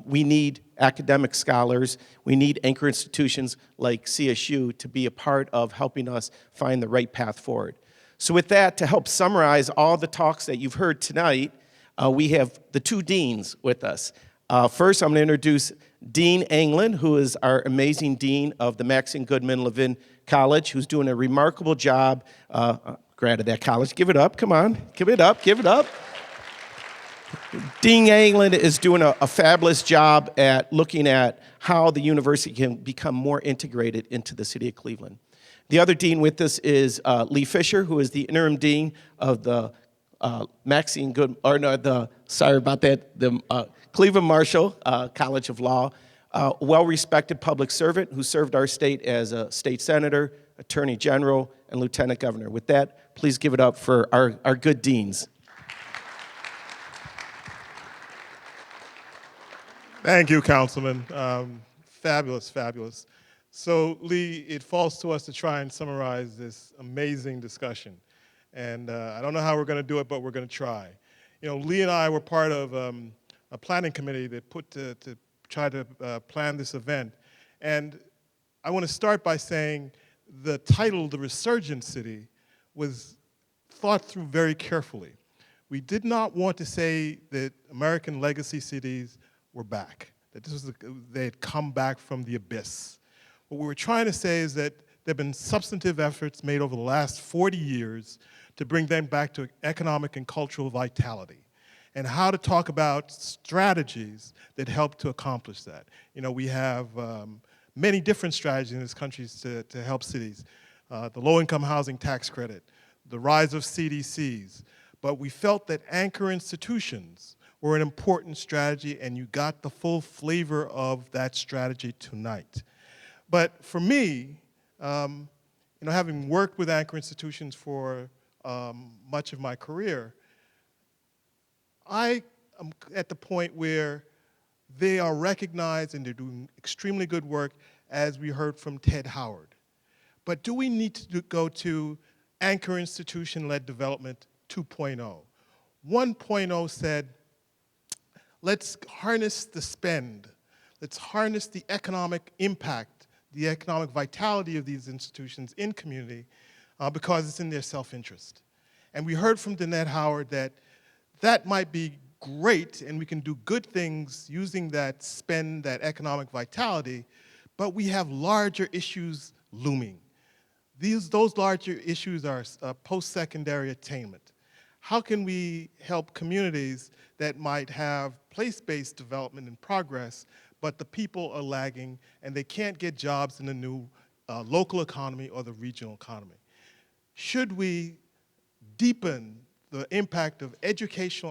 We need academic scholars. We need anchor institutions like CSU to be a part of helping us find the right path forward. So with that, to help summarize all the talks that you've heard tonight, we have the two deans with us. First, I'm going to introduce Dean Engler, who is our amazing dean of the Maxine Goodman Levin College, who's doing a remarkable job. Grad of that college, give it up, come on, give it up, give it up. Dean Engler is doing a fabulous job at looking at how the university can become more integrated into the city of Cleveland. The other dean with us is Lee Fisher, who is the interim dean of the Cleveland Marshall College of Law, a well-respected public servant who served our state as a state senator, attorney general, and lieutenant governor. With that, please give it up for our good deans. Thank you, Councilman. Fabulous, fabulous. So, Lee, it falls to us to try and summarize this amazing discussion. And I don't know how we're going to do it, but we're going to try. You know, Lee and I were part of a planning committee that put to try to plan this event. And I want to start by saying the title, The Resurgent City, was thought through very carefully. We did not want to say that American legacy cities were back, that they had come back from the abyss. What we were trying to say is that there have been substantive efforts made over the last 40 years to bring them back to economic and cultural vitality, and how to talk about strategies that help to accomplish that. You know, we have many different strategies in this country to help cities. The low-income housing tax credit, the rise of CDCs, but we felt that anchor institutions were an important strategy, and you got the full flavor of that strategy tonight. But for me, you know, having worked with anchor institutions for much of my career, I am at the point where they are recognized and they're doing extremely good work, as we heard from Ted Howard. But do we need to go to anchor institution-led development 2.0. 1.0 said, let's harness the spend. Let's harness the economic impact, the economic vitality of these institutions in community because it's in their self-interest. And we heard from Danette Howard that that might be great and we can do good things using that spend, that economic vitality, but we have larger issues looming. Those larger issues are post-secondary attainment. How can we help communities that might have place-based development and progress, but the people are lagging and they can't get jobs in the new local economy or the regional economy? Should we deepen the impact of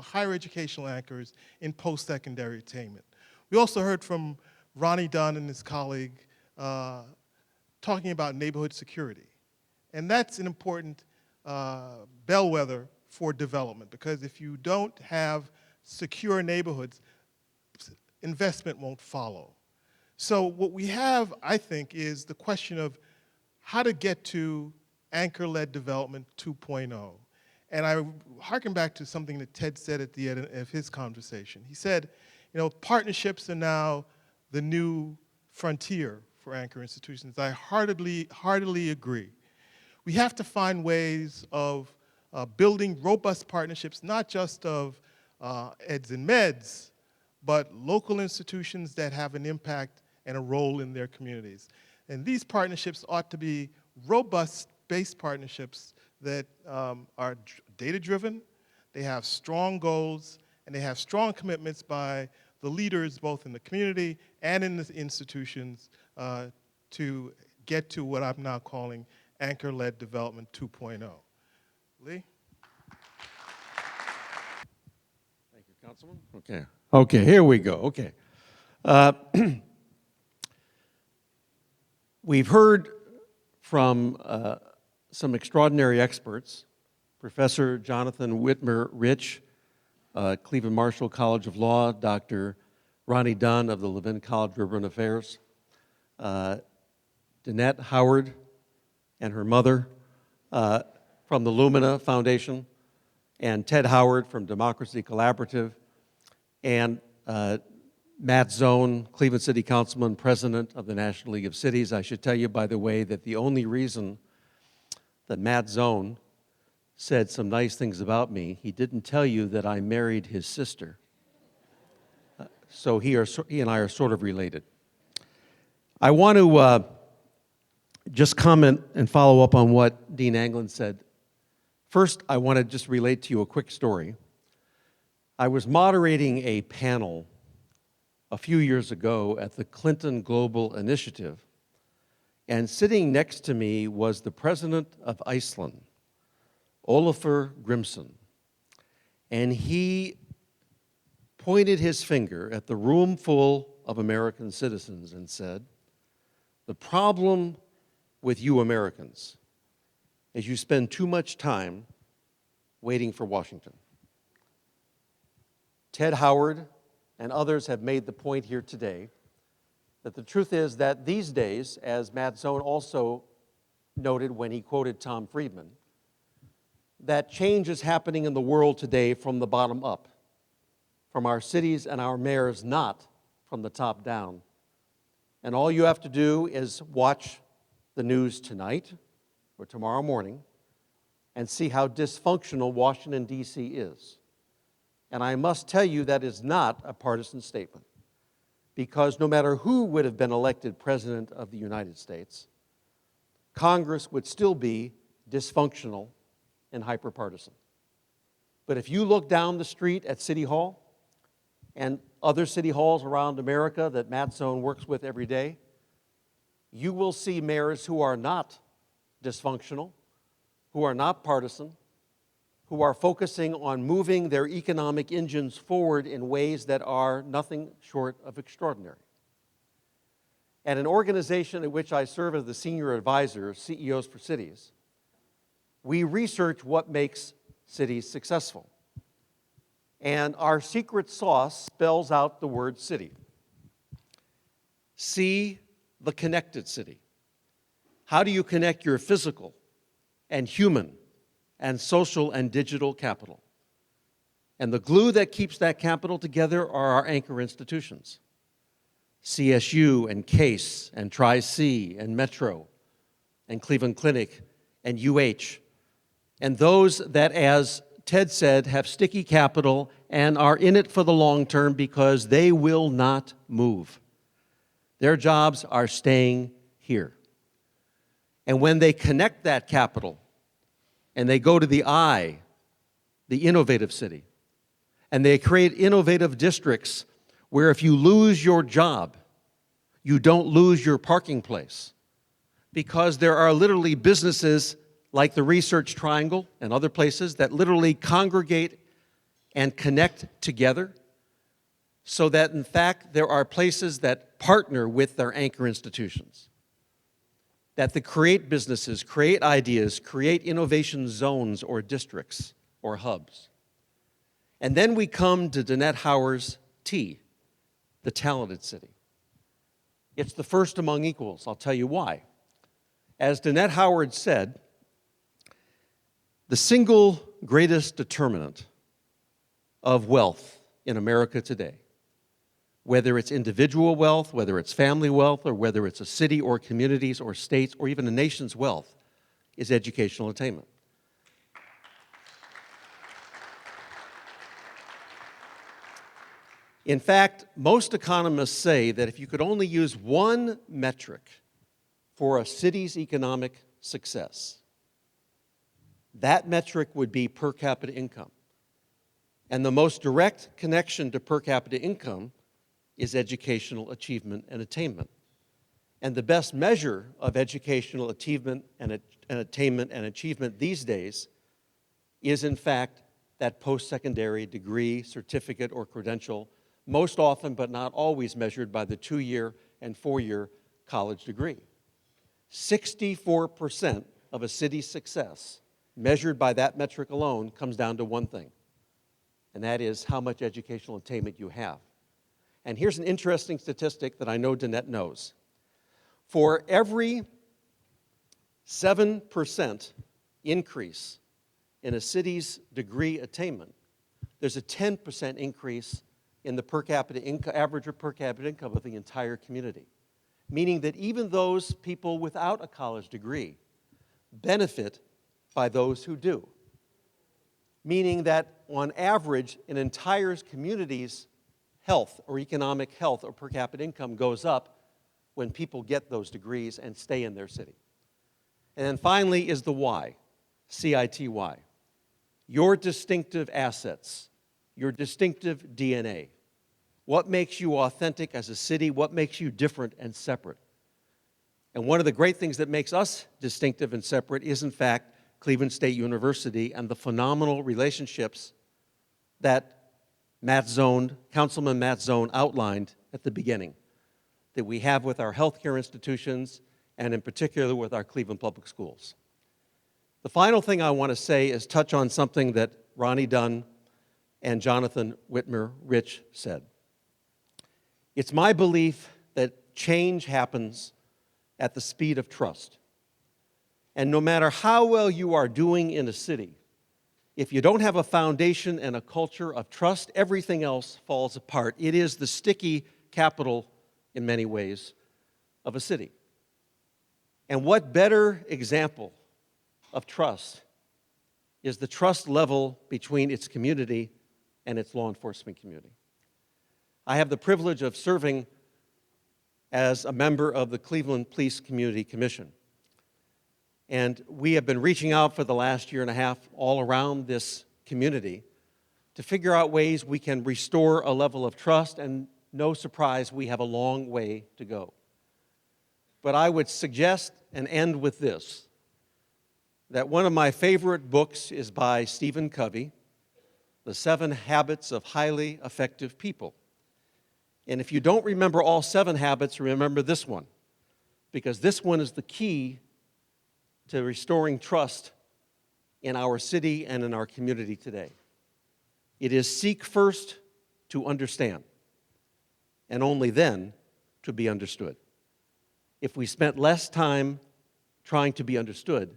higher educational anchors in post-secondary attainment? We also heard from Ronnie Dunn and his colleague talking about neighborhood security. And that's an important bellwether for development, because if you don't have secure neighborhoods, investment won't follow. So what we have, I think, is the question of how to get to anchor-led development 2.0. And I harken back to something that Ted said at the end of his conversation. He said, you know, partnerships are now the new frontier for anchor institutions. I heartily agree. We have to find ways of building robust partnerships, not just of eds and meds, but local institutions that have an impact and a role in their communities. And these partnerships ought to be robust-based partnerships that are data-driven, they have strong goals, and they have strong commitments by the leaders both in the community and in the institutions to get to what I'm now calling anchor-led development 2.0. Lee? Thank you, Councilman. Okay, here we go. Okay. We've heard from some extraordinary experts, Professor Jonathan Whitmer-Rich, Cleveland Marshall College of Law, Dr. Ronnie Dunn of the Levin College of Urban Affairs, Danette Howard and her mother from the Lumina Foundation, and Ted Howard from Democracy Collaborative, and Matt Zone, Cleveland City Councilman, President of the National League of Cities. I should tell you, by the way, that the only reason that Matt Zone said some nice things about me, he didn't tell you that I married his sister. So he and I are sort of related. I want to just comment and follow up on what Dean Anglin said. First, I want to just relate to you a quick story. I was moderating a panel a few years ago at the Clinton Global Initiative, and sitting next to me was the president of Iceland, Ólafur Grimsson, and he pointed his finger at the room full of American citizens and said, "The problem with you Americans is you spend too much time waiting for Washington." Ted Howard and others have made the point here today that the truth is that these days, as Matt Zone also noted when he quoted Tom Friedman, that change is happening in the world today from the bottom up, from our cities and our mayors, not from the top down. And all you have to do is watch the news tonight or tomorrow morning and see how dysfunctional Washington, D.C. is. And I must tell you that is not a partisan statement, because no matter who would have been elected President of the United States, Congress would still be dysfunctional and hyperpartisan. But if you look down the street at City Hall and other city halls around America that Matt Zone works with every day, you will see mayors who are not dysfunctional, who are not partisan, who are focusing on moving their economic engines forward in ways that are nothing short of extraordinary. At an organization in which I serve as the senior advisor, CEOs for Cities, we research what makes cities successful. And our secret sauce spells out the word city. See the connected city. How do you connect your physical and human and social and digital capital. And the glue that keeps that capital together are our anchor institutions. CSU and CASE and Tri-C and Metro and Cleveland Clinic and UH. And those that, as Ted said, have sticky capital and are in it for the long term because they will not move. Their jobs are staying here. And when they connect that capital and they go to the I, the innovative city, and they create innovative districts where if you lose your job, you don't lose your parking place, because there are literally businesses like the Research Triangle and other places that literally congregate and connect together, so that in fact there are places that partner with their anchor institutions, that they create businesses, create ideas, create innovation zones or districts or hubs. And then we come to Danette Howard's T, the talented city. It's the first among equals. I'll tell you why. As Danette Howard said, the single greatest determinant of wealth in America today, whether it's individual wealth, whether it's family wealth, or whether it's a city or communities or states or even a nation's wealth, is educational attainment. In fact, most economists say that if you could only use one metric for a city's economic success, that metric would be per capita income. And the most direct connection to per capita income is educational achievement and attainment. And the best measure of educational achievement and attainment and achievement these days is, in fact, that post-secondary degree, certificate, or credential, most often but not always measured by the 2-year and 4-year college degree. 64% of a city's success, measured by that metric alone, comes down to one thing, and that is how much educational attainment you have. And here's an interesting statistic that I know Danette knows. For every 7% increase in a city's degree attainment, there's a 10% increase in the per capita income, average or per capita income of the entire community. Meaning that even those people without a college degree benefit by those who do. Meaning that on average, an entire community's health or economic health or per capita income goes up when people get those degrees and stay in their city. And then finally is the why, CITY. Your distinctive assets, your distinctive DNA. What makes you authentic as a city? What makes you different and separate? And one of the great things that makes us distinctive and separate is, in fact, Cleveland State University and the phenomenal relationships that Councilman Matt Zone outlined at the beginning, that we have with our healthcare institutions and in particular with our Cleveland Public Schools. The final thing I want to say is touch on something that Ronnie Dunn and Jonathan Whitmer-Rich said. It's my belief that change happens at the speed of trust. And no matter how well you are doing in a city, if you don't have a foundation and a culture of trust, everything else falls apart. It is the sticky capital, in many ways, of a city. And what better example of trust is the trust level between its community and its law enforcement community. I have the privilege of serving as a member of the Cleveland Police Community Commission. And we have been reaching out for the last year and a half all around this community to figure out ways we can restore a level of trust, and no surprise, we have a long way to go. But I would suggest and end with this, that one of my favorite books is by Stephen Covey, The 7 Habits of Highly Effective People. And if you don't remember all 7 habits, remember this one, because this one is the key to restoring trust in our city and in our community today. It is seek first to understand, and only then to be understood. If we spent less time trying to be understood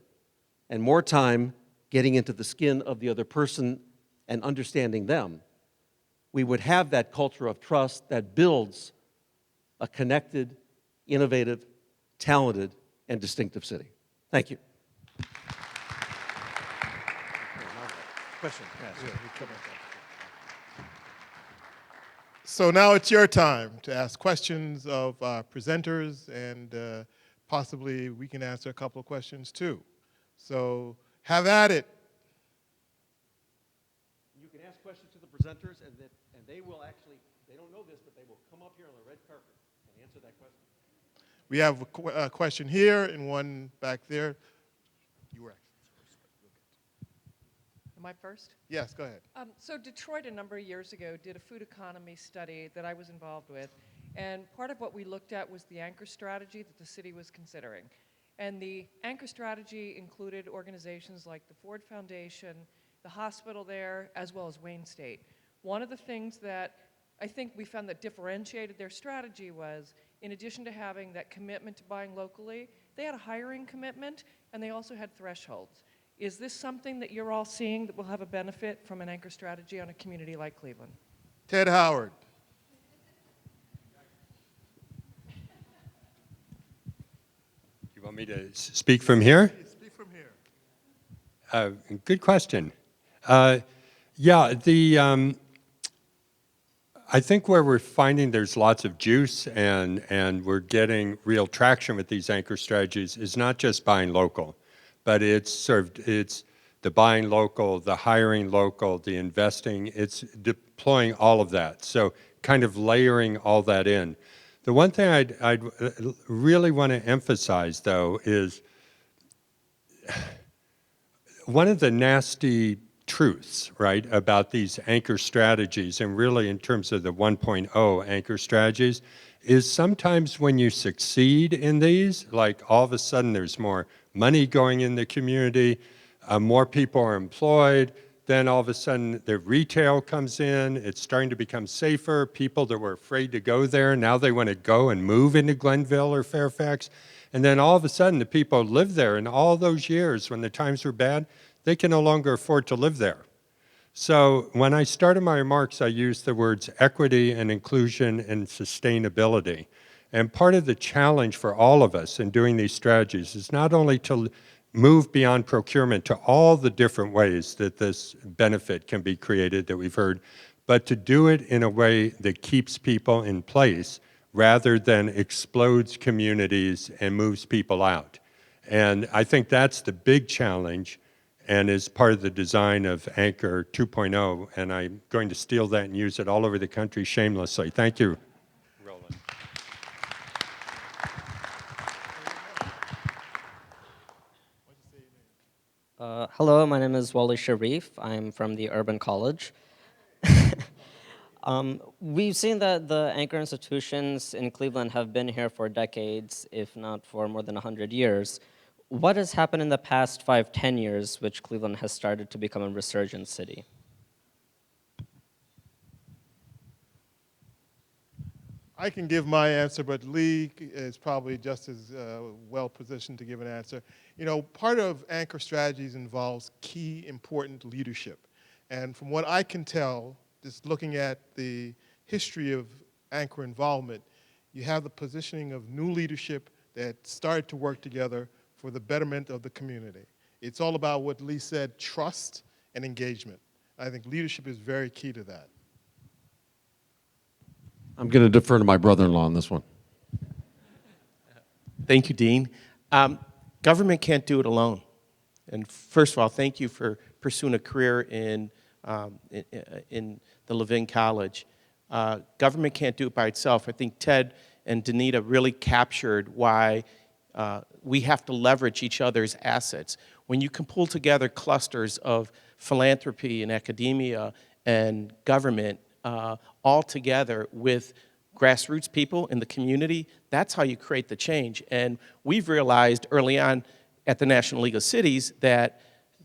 and more time getting into the skin of the other person and understanding them, we would have that culture of trust that builds a connected, innovative, talented, and distinctive city. Thank you. Question? So now it's your time to ask questions of our presenters, and possibly we can answer a couple of questions too. So have at it. You can ask questions to the presenters, and they will actually, they don't know this, but they will come up here on the red carpet and answer that question. We have a question here and one back there. You were actually first. Am I first? Yes, go ahead. So Detroit a number of years ago did a food economy study that I was involved with, and part of what we looked at was the anchor strategy that the city was considering. And the anchor strategy included organizations like the Ford Foundation, the hospital there, as well as Wayne State. One of the things that I think we found that differentiated their strategy was, in addition to having that commitment to buying locally, they had a hiring commitment, and they also had thresholds. Is this something that you're all seeing that will have a benefit from an anchor strategy on a community like Cleveland? Ted Howard. You want me to speak from here? Speak from here. Good question. Yeah, I think where we're finding there's lots of juice and we're getting real traction with these anchor strategies is not just buying local, but it's the buying local, the hiring local, the investing, it's deploying all of that. So kind of layering all that in. The one thing I'd really want to emphasize, though, is one of the nasty truths, right, about these anchor strategies, and really in terms of the 1.0 anchor strategies, is sometimes when you succeed in these, like all of a sudden there's more money going in the community, more people are employed, then all of a sudden the retail comes in, it's starting to become safer, people that were afraid to go there, now they want to go and move into Glenville or Fairfax, and then all of a sudden the people who lived there in all those years when the times were bad, they can no longer afford to live there. So when I started my remarks, I used the words equity and inclusion and sustainability. And part of the challenge for all of us in doing these strategies is not only to move beyond procurement to all the different ways that this benefit can be created that we've heard, but to do it in a way that keeps people in place rather than explodes communities and moves people out. And I think that's the big challenge and is part of the design of Anchor 2.0, and I'm going to steal that and use it all over the country shamelessly. Thank you, Roland. Hello, my name is Wally Sharif. I'm from the Urban College. We've seen that the anchor institutions in Cleveland have been here for decades, if not for more than 100 years. What has happened in the past 5-10 years which Cleveland has started to become a resurgent city? I can give my answer, but Lee is probably just as well positioned to give an answer. You know, part of anchor strategies involves key important leadership. And from what I can tell, just looking at the history of anchor involvement, you have the positioning of new leadership that started to work together for the betterment of the community. It's all about what Lee said, trust and engagement. I think leadership is very key to that. I'm going to defer to my brother-in-law on this one. Thank you, Dean. Government can't do it alone. And first of all, thank you for pursuing a career in the Levin College. Government can't do it by itself. I think Ted and Danette really captured why we have to leverage each other's assets. When you can pull together clusters of philanthropy and academia and government all together with grassroots people in the community, that's how you create the change. And we've realized early on at the National League of Cities that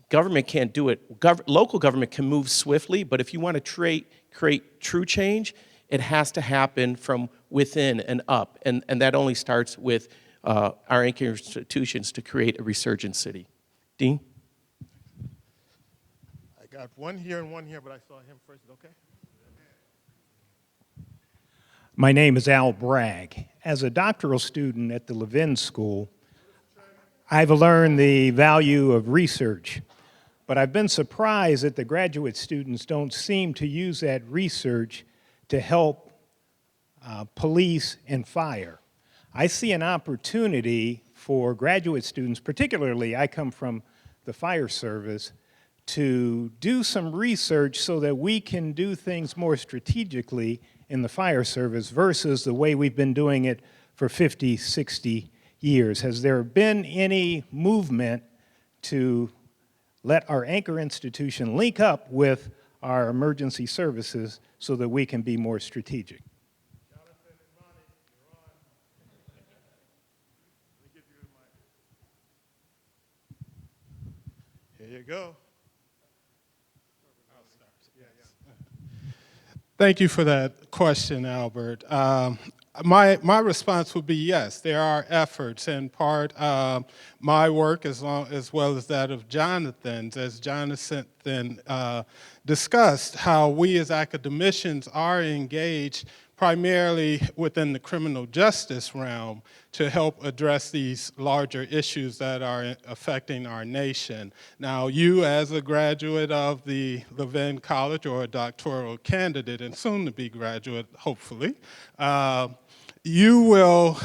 government can't do it. Local government can move swiftly, but if you want to create true change, it has to happen from within and up. And that only starts with our anchor institutions to create a resurgent city. Dean? Got one here and one here, but I saw him first. Okay. My name is Al Bragg. As a doctoral student at the Levin School, I've learned the value of research, but I've been surprised that the graduate students don't seem to use that research to help police and fire. I see an opportunity for graduate students, particularly I come from the fire service, to do some research so that we can do things more strategically in the fire service versus the way we've been doing it for 50, 60 years. Has there been any movement to let our anchor institution link up with our emergency services so that we can be more strategic? Jonathan and Monty, you're on. Let me give you the mic. Here you go. Thank you for that question, Albert. My response would be yes, there are efforts, in part my work as well as that of Jonathan's, as Jonathan discussed, how we as academicians are engaged primarily within the criminal justice realm to help address these larger issues that are affecting our nation. Now, you as a graduate of the Levin College or a doctoral candidate and soon to be graduate, hopefully, you will,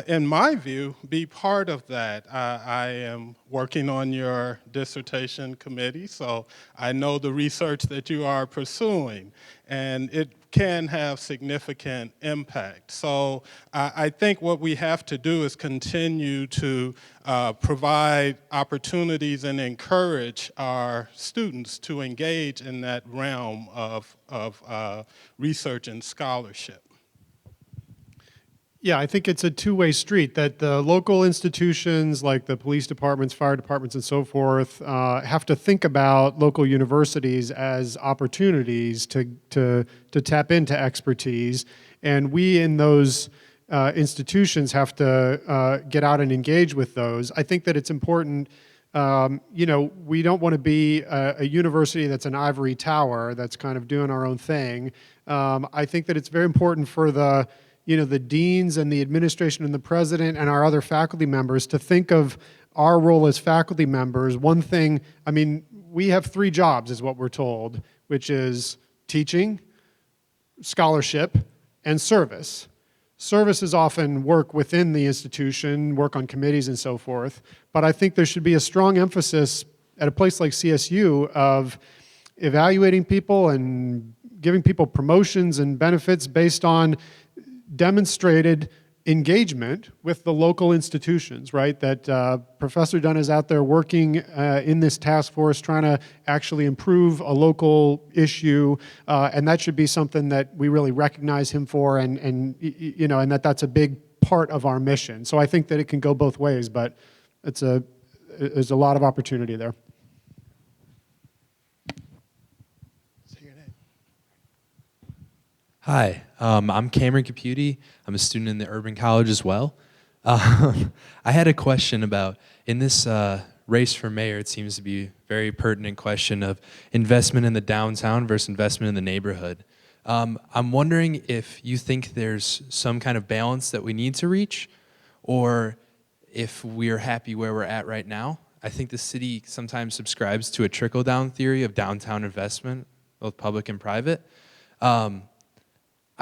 in my view, be part of that. I am working on your dissertation committee, so I know the research that you are pursuing, and it can have significant impact. So I think what we have to do is continue to provide opportunities and encourage our students to engage in that realm of research and scholarship. Yeah, I think it's a two-way street, that the local institutions like the police departments, fire departments, and so forth have to think about local universities as opportunities to tap into expertise. And we in those institutions have to get out and engage with those. I think that it's important, we don't want to be a university that's an ivory tower that's kind of doing our own thing. I think that it's very important for the deans and the administration and the president and our other faculty members to think of our role as faculty members. One thing, we have 3 jobs is what we're told, which is teaching, scholarship, and service. Service is often work within the institution, work on committees and so forth, but I think there should be a strong emphasis at a place like CSU of evaluating people and giving people promotions and benefits based on demonstrated engagement with the local institutions, right? That Professor Dunn is out there working in this task force trying to actually improve a local issue, and that should be something that we really recognize him for, and that's a big part of our mission. So I think that it can go both ways, but there's a lot of opportunity there. Hi, I'm Cameron Caputi. I'm a student in the Urban College as well. I had a question about, in this race for mayor, it seems to be a very pertinent question of investment in the downtown versus investment in the neighborhood. I'm wondering if you think there's some kind of balance that we need to reach, or if we're happy where we're at right now. I think the city sometimes subscribes to a trickle-down theory of downtown investment, both public and private.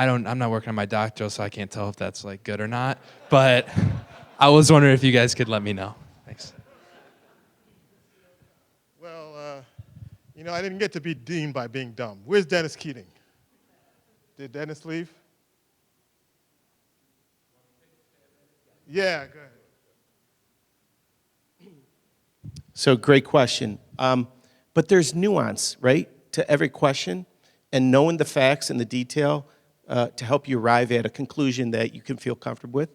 I'm not working on my doctoral, so I can't tell if that's good or not. But I was wondering if you guys could let me know. Thanks. Well, I didn't get to be dean by being dumb. Where's Dennis Keating? Did Dennis leave? Yeah, go ahead. So great question. But there's nuance, right, to every question, and knowing the facts and the detail to help you arrive at a conclusion that you can feel comfortable with.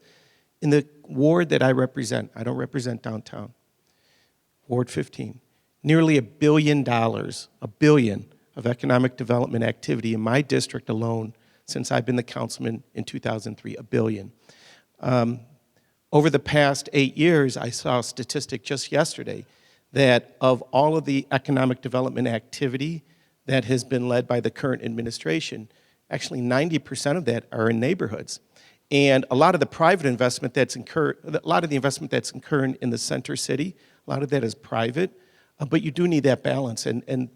In the ward that I represent, I don't represent downtown, Ward 15, nearly $1 billion, $1 billion of economic development activity in my district alone since I've been the councilman in 2003, $1 billion. Over the past 8 years, I saw a statistic just yesterday that of all of the economic development activity that has been led by the current administration, actually 90% of that are in neighborhoods. And a lot of the private investment that's incurred, a lot of the investment that's incurred in the center city, a lot of that is private, but you do need that balance. And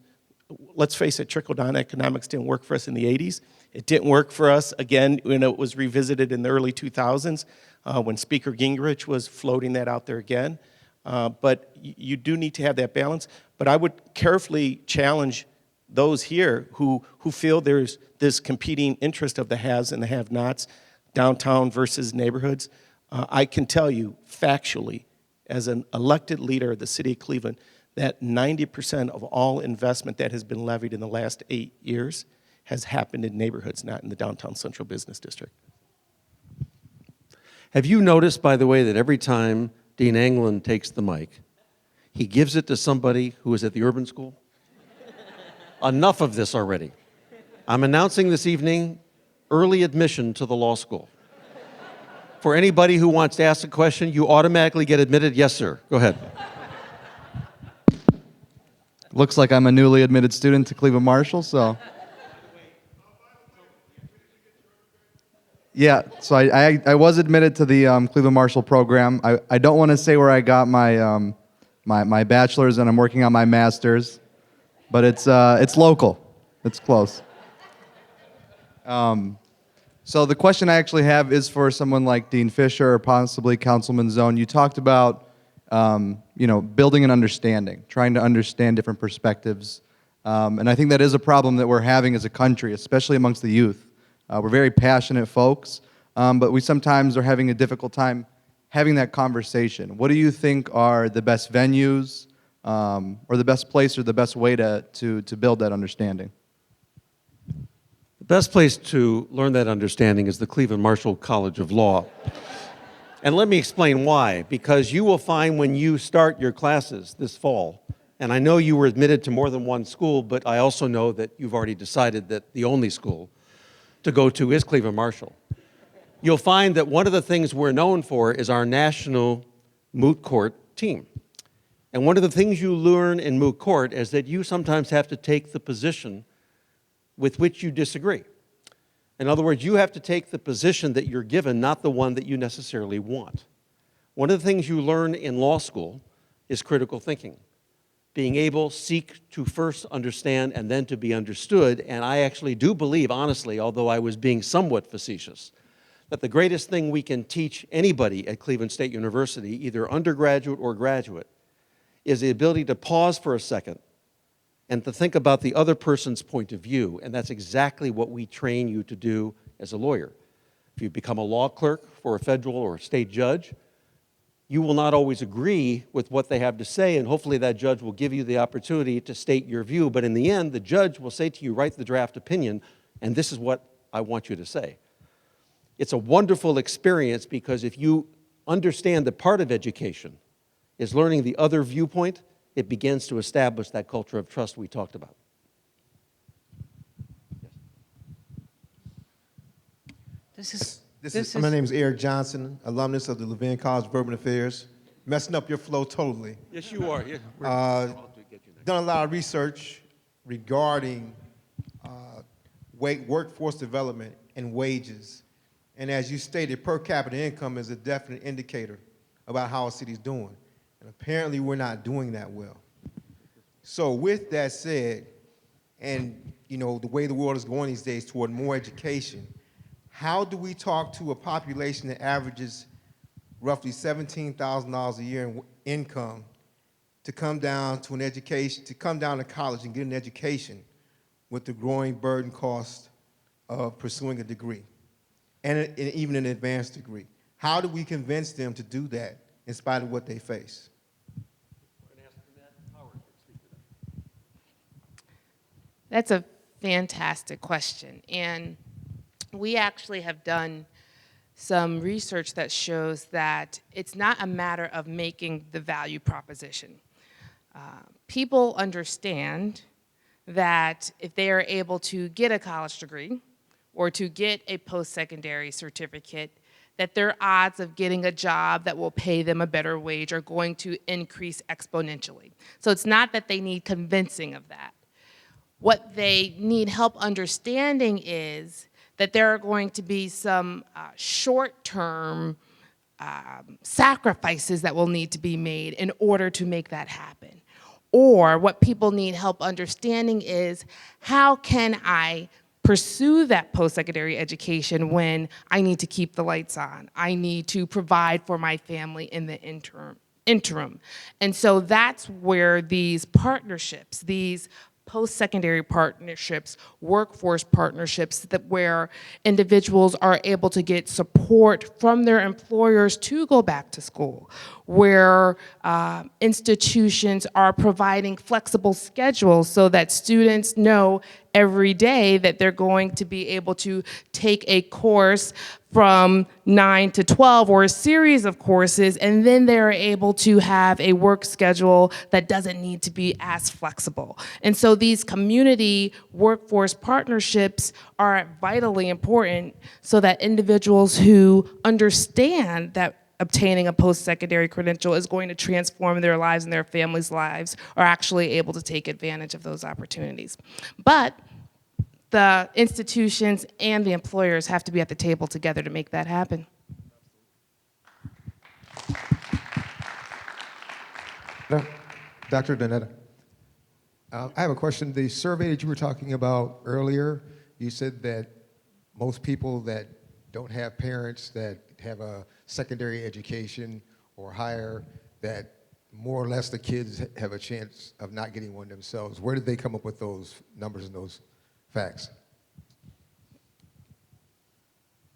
let's face it, trickle-down economics didn't work for us in the 80s. It didn't work for us, again, when it was revisited in the early 2000s, when Speaker Gingrich was floating that out there again. But you do need to have that balance. But I would carefully challenge those here who feel there's this competing interest of the haves and the have-nots, downtown versus neighborhoods. I can tell you factually, as an elected leader of the city of Cleveland, that 90% of all investment that has been levied in the last 8 years has happened in neighborhoods, not in the downtown central business district. Have you noticed, by the way, that every time Dean Engler takes the mic, he gives it to somebody who is at the urban school? Enough of this already. I'm announcing this evening early admission to the law school. For anybody who wants to ask a question, you automatically get admitted. Yes, sir. Go ahead. Looks like I'm a newly admitted student to Cleveland Marshall, so. Yeah, so I was admitted to the Cleveland Marshall program. I don't want to say where I got my, my bachelor's, and I'm working on my master's, but it's local. It's close. So the question I actually have is for someone like Dean Fisher or possibly Councilman Zone. You talked about building an understanding, trying to understand different perspectives. And I think that is a problem that we're having as a country, especially amongst the youth. We're very passionate folks, but we sometimes are having a difficult time having that conversation. What do you think are the best venues or the best place or the best way to build that understanding? The best place to learn that understanding is the Cleveland Marshall College of Law. And let me explain why. Because you will find when you start your classes this fall, and I know you were admitted to more than one school, but I also know that you've already decided that the only school to go to is Cleveland Marshall. You'll find that one of the things we're known for is our national moot court team. And one of the things you learn in moot court is that you sometimes have to take the position with which you disagree. In other words, you have to take the position that you're given, not the one that you necessarily want. One of the things you learn in law school is critical thinking, being able to seek to first understand and then to be understood. And I actually do believe, honestly, although I was being somewhat facetious, that the greatest thing we can teach anybody at Cleveland State University, either undergraduate or graduate, is the ability to pause for a second and to think about the other person's point of view. And that's exactly what we train you to do as a lawyer. If you become a law clerk for a federal or a state judge, you will not always agree with what they have to say, and hopefully that judge will give you the opportunity to state your view. But in the end, the judge will say to you, write the draft opinion, and this is what I want you to say. It's a wonderful experience because if you understand that part of education is learning the other viewpoint, it begins to establish that culture of trust we talked about. My name is Eric Johnson, alumnus of the Levin College of Urban Affairs. Messing up your flow totally. Yes, you are. Yeah, done a lot of research regarding workforce development and wages. And as you stated, per capita income is a definite indicator about how a city's doing. And apparently we're not doing that well. So with that said, and the way the world is going these days toward more education, how do we talk to a population that averages roughly $17,000 a year in income to come down to an education, to come down to college and get an education with the growing burden cost of pursuing a degree, and even an advanced degree? How do we convince them to do that in spite of what they face? We're going to ask Danette Howard to speak to that. That's a fantastic question. And we actually have done some research that shows that it's not a matter of making the value proposition. People understand that if they are able to get a college degree or to get a post-secondary certificate, that their odds of getting a job that will pay them a better wage are going to increase exponentially. So it's not that they need convincing of that. What they need help understanding is that there are going to be some short-term sacrifices that will need to be made in order to make that happen. Or what people need help understanding is, how can I pursue that post-secondary education when I need to keep the lights on? I need to provide for my family in the interim. And so that's where these partnerships, these post-secondary partnerships, workforce partnerships, where individuals are able to get support from their employers to go back to school, where institutions are providing flexible schedules so that students know every day that they're going to be able to take a course from 9 to 12 or a series of courses, and then they're able to have a work schedule that doesn't need to be as flexible. And so these community workforce partnerships are vitally important so that individuals who understand that obtaining a post-secondary credential is going to transform their lives and their families' lives are actually able to take advantage of those opportunities. But the institutions and the employers have to be at the table together to make that happen. Dr. Danette, I have a question. The survey that you were talking about earlier, you said that most people that don't have parents that have a secondary education or higher, that more or less the kids have a chance of not getting one themselves. Where did they come up with those numbers and those facts?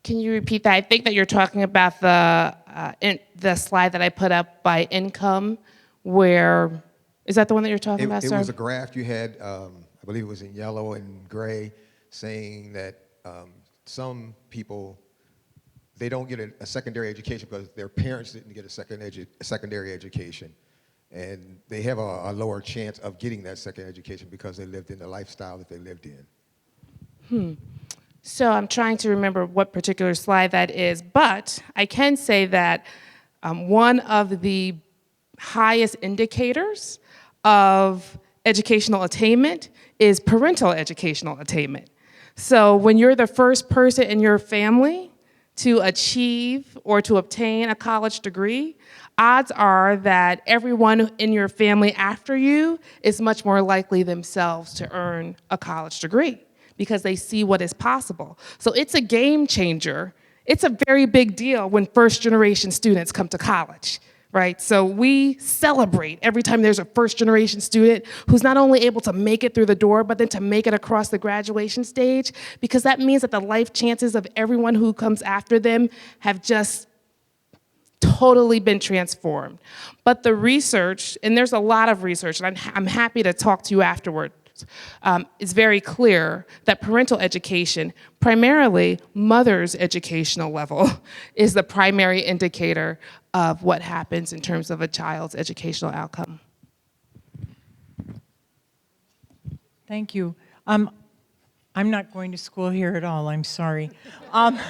Can you repeat that? I think that you're talking about the slide that I put up by income, where, is that the one that you're talking about, sir? It was a graph you had, I believe it was in yellow and gray, saying that some people, they don't get a secondary education because their parents didn't get a secondary education. And they have a lower chance of getting that second education because they lived in the lifestyle that they lived in. So I'm trying to remember what particular slide that is, but I can say that one of the highest indicators of educational attainment is parental educational attainment. So when you're the first person in your family to achieve or to obtain a college degree, odds are that everyone in your family after you is much more likely themselves to earn a college degree because they see what is possible. So it's a game changer. It's a very big deal when first-generation students come to college, right? So we celebrate every time there's a first-generation student who's not only able to make it through the door, but then to make it across the graduation stage, because that means that the life chances of everyone who comes after them have just totally been transformed. But the research, and there's a lot of research, and I'm happy to talk to you afterward, it's very clear that parental education, primarily mother's educational level, is the primary indicator of what happens in terms of a child's educational outcome. Thank you. I'm not going to school here at all, I'm sorry. But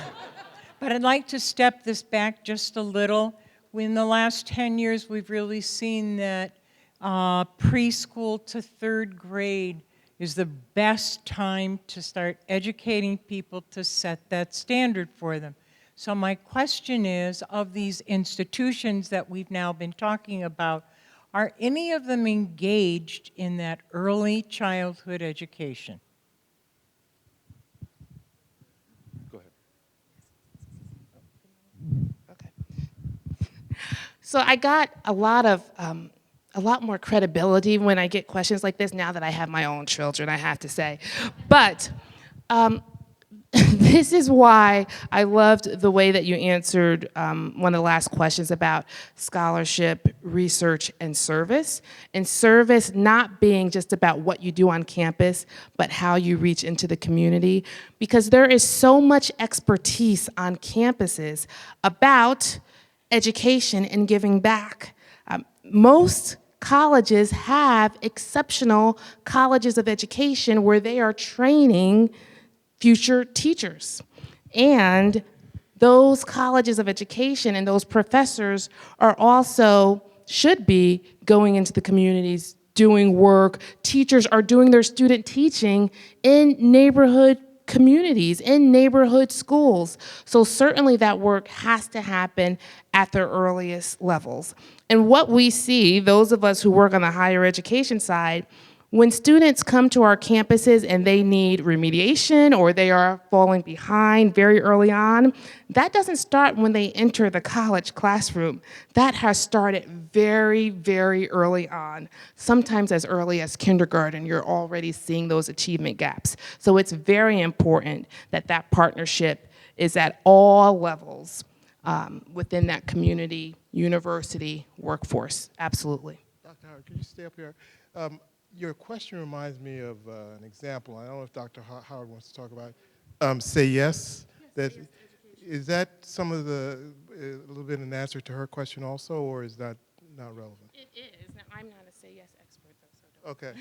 I'd like to step this back just a little. In the last 10 years, we've really seen that preschool to third grade is the best time to start educating people to set that standard for them. So my question is, of these institutions that we've now been talking about, are any of them engaged in that early childhood education? Go ahead. Okay. So I got a lot more credibility when I get questions like this now that I have my own children, I have to say. But this is why I loved the way that you answered one of the last questions about scholarship, research, and service. And service not being just about what you do on campus, but how you reach into the community. Because there is so much expertise on campuses about education and giving back. Most colleges have exceptional colleges of education where they are training future teachers. And those colleges of education and those professors are also, should be, going into the communities, doing work. Teachers are doing their student teaching in neighborhood communities, in neighborhood schools. So certainly that work has to happen at their earliest levels. And what we see, those of us who work on the higher education side, when students come to our campuses and they need remediation or they are falling behind very early on, that doesn't start when they enter the college classroom. That has started very, very early on. Sometimes as early as kindergarten, you're already seeing those achievement gaps. So it's very important that that partnership is at all levels within that community, university, workforce. Absolutely. Dr. Howard, can you stay up here? Your question reminds me of an example. I don't know if Dr. Howard wants to talk about it. Say yes. That, is that some of the, a little bit an answer to her question also, or is that not relevant? It is. Now, I'm not a say yes expert, though, so don't. Okay.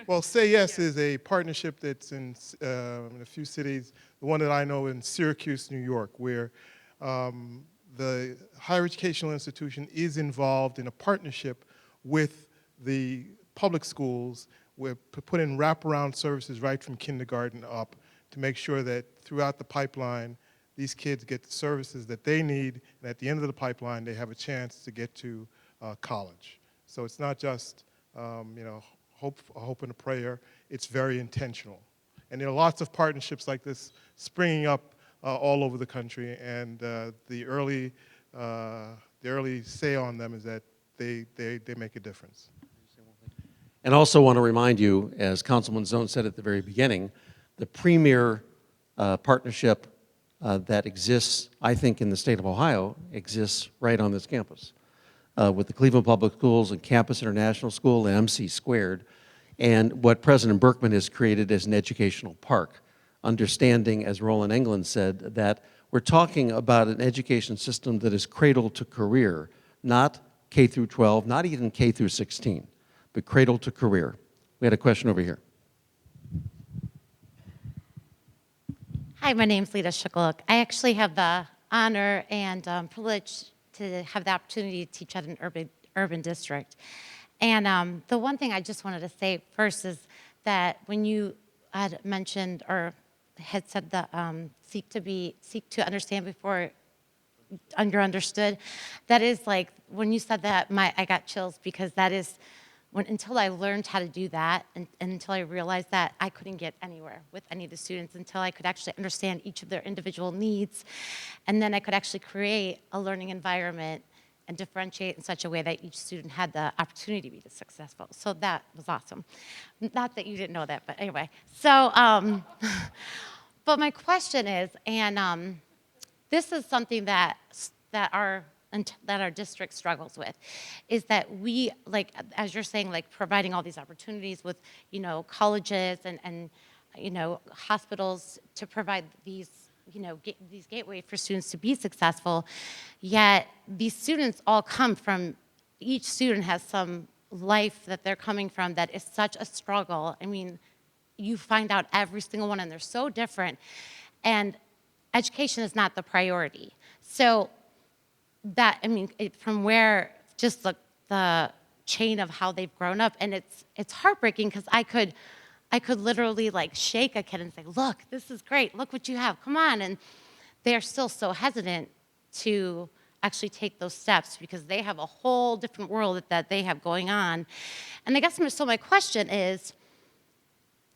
Well, Say Yes is a partnership that's in a few cities. The one that I know in Syracuse, New York, where the higher educational institution is involved in a partnership with the public schools. We're putting wraparound services right from kindergarten up to make sure that throughout the pipeline, these kids get the services that they need, and at the end of the pipeline, they have a chance to get to college. So it's not just you know, a hope and a prayer. It's very intentional. And there are lots of partnerships like this springing up all over the country, and the early say on them is that they make a difference. And also want to remind you, as Councilman Zone said at the very beginning, the premier partnership that exists, I think, in the state of Ohio, exists right on this campus with the Cleveland Public Schools and Campus International School and MC Squared, and what President Berkman has created as an educational park, understanding, as Roland England said, that we're talking about an education system that is cradle to career, not K through 12, not even K through 16. But cradle to career. We had a question over here. Hi, my name's Lita Shukaluk. I actually have the honor and privilege to have the opportunity to teach at an urban district. And the one thing I just wanted to say first is that when you had mentioned or had said that seek to understand before you're understood, that is like, when you said that, I got chills, because that is, until I learned how to do that, and until I realized that, I couldn't get anywhere with any of the students until I could actually understand each of their individual needs. And then I could actually create a learning environment and differentiate in such a way that each student had the opportunity to be successful. So that was awesome. Not that you didn't know that, but anyway. So, but my question is, and this is something that our district struggles with, is that we, like, as you're saying, like providing all these opportunities with, you know, colleges and you know, hospitals to provide these, you know, these gateways for students to be successful, yet these students all come from, each student has some life that they're coming from that is such a struggle. I mean, you find out every single one, and they're so different, and education is not the priority. So that, I mean, from where, just the chain of how they've grown up, and it's heartbreaking, because I could literally like shake a kid and say, look, this is great, look what you have, come on, and they're still so hesitant to actually take those steps because they have a whole different world that they have going on. And I guess, so my question is,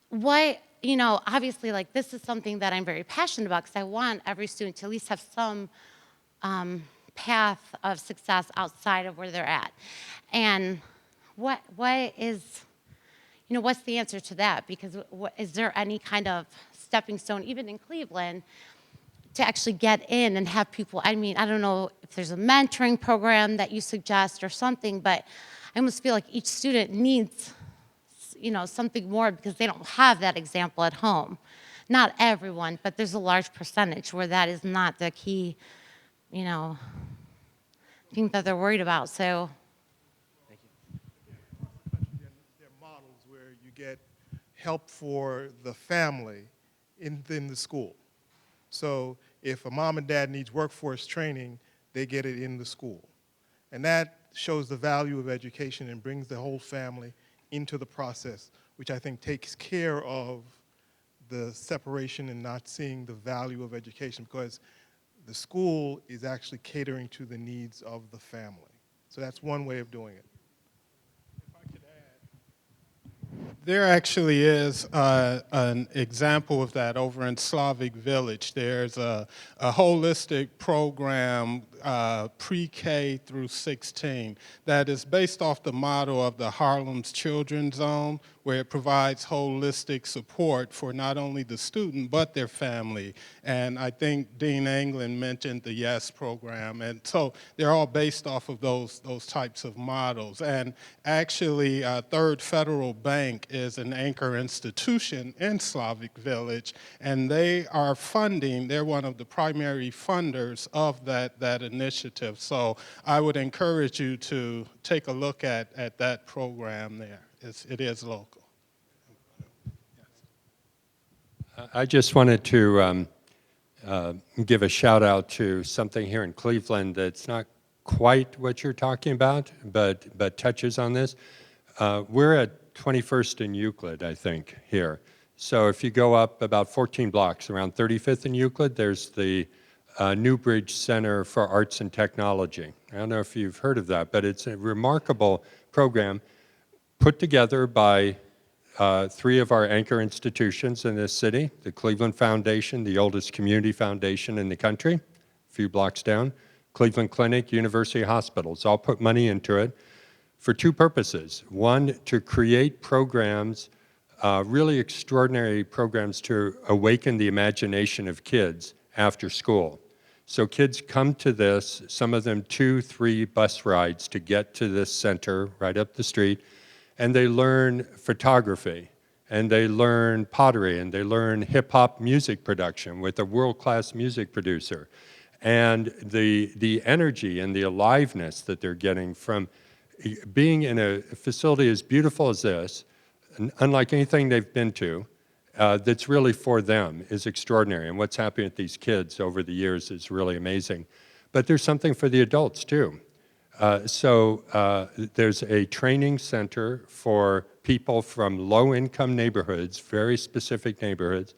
what, you know, obviously, like, this is something that I'm very passionate about, because I want every student to at least have some path of success outside of where they're at. And what is, you know, what's the answer to that? Because is there any kind of stepping stone, even in Cleveland, to actually get in and have people, I mean, I don't know if there's a mentoring program that you suggest or something, but I almost feel like each student needs, you know, something more, because they don't have that example at home. Not everyone, but there's a large percentage where that is not the key, you know, thing that they're worried about. So, Thank you. There are models where you get help for the family in the school. So if a mom and dad needs workforce training, they get it in the school. And that shows the value of education and brings the whole family into the process, which I think takes care of the separation and not seeing the value of education, because the school is actually catering to the needs of the family. So that's one way of doing it. There actually is an example of that over in Slavic Village. There's a holistic program, pre-K through 16, that is based off the model of the Harlem's Children's Zone, where it provides holistic support for not only the student, but their family. And I think Dean Engler mentioned the YES program. And so they're all based off of those types of models. And actually, Third Federal Bank is an anchor institution in Slavic Village, and they are funding, they're one of the primary funders of that initiative. So I would encourage you to take a look at that program there. It is local. I just wanted to give a shout out to something here in Cleveland that's not quite what you're talking about, but touches on this. We're at 21st and Euclid, I think, here. So if you go up about 14 blocks around 35th and Euclid, there's the Newbridge Center for Arts and Technology. I don't know if you've heard of that, but it's a remarkable program put together by 3 of our anchor institutions in this city, the Cleveland Foundation, the oldest community foundation in the country, a few blocks down, Cleveland Clinic, University Hospitals, all put money into it for 2 purposes. One, to create programs, really extraordinary programs to awaken the imagination of kids after school. So kids come to this, some of them 2, 3 bus rides to get to this center right up the street, and they learn photography, and they learn pottery, and they learn hip-hop music production with a world-class music producer. And the energy and the aliveness that they're getting from being in a facility as beautiful as this, unlike anything they've been to, that's really for them, is extraordinary. And what's happening with these kids over the years is really amazing. But there's something for the adults, too. There's a training center for people from low-income neighborhoods, very specific neighborhoods,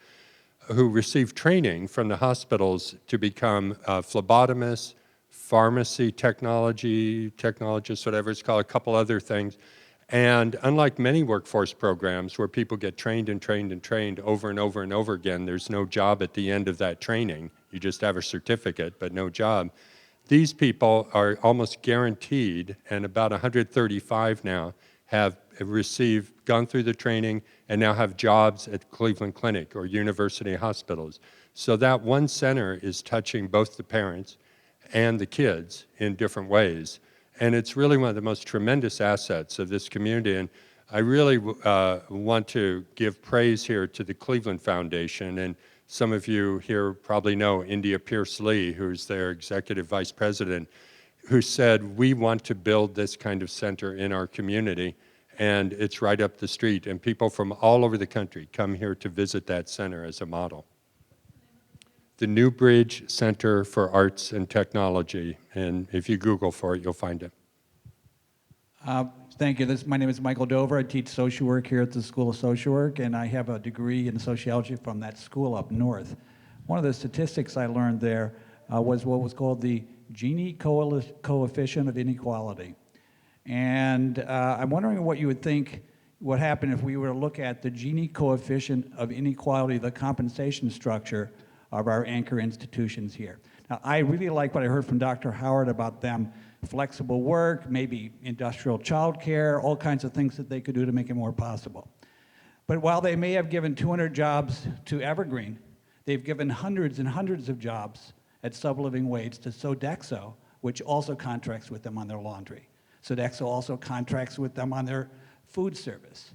who receive training from the hospitals to become phlebotomists, pharmacy technologists, whatever it's called, a couple other things. And unlike many workforce programs where people get trained and trained and trained over and over and over again, there's no job at the end of that training. You just have a certificate, but no job. These people are almost guaranteed, and about 135 now have gone through the training and now have jobs at Cleveland Clinic or university hospitals. So that one center is touching both the parents and the kids in different ways. And it's really one of the most tremendous assets of this community. And I really want to give praise here to the Cleveland Foundation. And some of you here probably know India Pierce-Lee, who's their executive vice president, who said, we want to build this kind of center in our community. And it's right up the street. And people from all over the country come here to visit that center as a model. The Newbridge Center for Arts and Technology. And if you Google for it, you'll find it. Thank you. My name is Michael Dover. I teach social work here at the School of Social Work, and I have a degree in sociology from that school up north. One of the statistics I learned there was what was called the Gini coefficient of inequality. And I'm wondering what you would think would happen if we were to look at the Gini coefficient of inequality, the compensation structure of our anchor institutions here. Now, I really like what I heard from Dr. Howard about them, flexible work, maybe industrial childcare, all kinds of things that they could do to make it more possible. But while they may have given 200 jobs to Evergreen, they've given hundreds and hundreds of jobs at subliving wage to Sodexo, which also contracts with them on their laundry. Sodexo also contracts with them on their food service.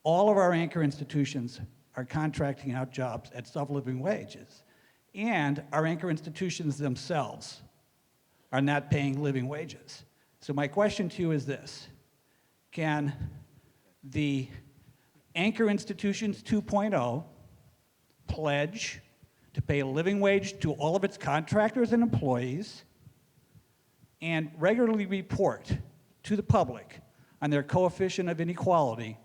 All of our anchor institutions are contracting out jobs at subliving wages. And our anchor institutions themselves are not paying living wages. So my question to you is this: can the Anchor Institutions 2.0 pledge to pay a living wage to all of its contractors and employees, and regularly report to the public on their coefficient of inequality,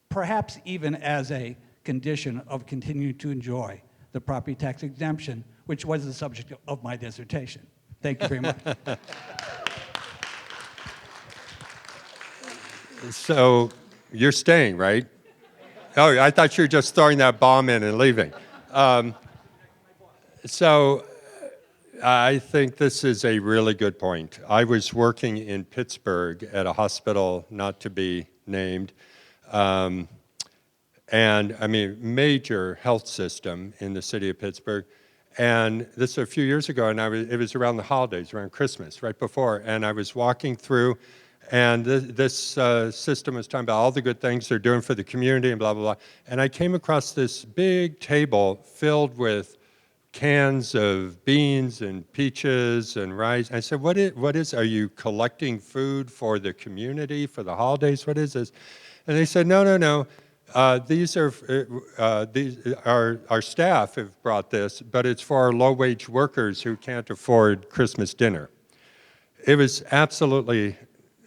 perhaps even as a condition of continuing to enjoy the property tax exemption, which was the subject of my dissertation. Thank you very much. So you're staying, right? Oh, I thought you were just throwing that bomb in and leaving. So I think this is a really good point. I was working in Pittsburgh at a hospital not to be named, and I mean, major health system in the city of Pittsburgh. And this was a few years ago, and it was around the holidays, around Christmas, right before, and I was walking through, and this system was talking about all the good things they're doing for the community and blah, blah, blah. And I came across this big table filled with cans of beans and peaches and rice. I said, are you collecting food for the community, for the holidays? What is this? And they said, no. These are our staff have brought this, but it's for our low-wage workers who can't afford Christmas dinner. It was absolutely,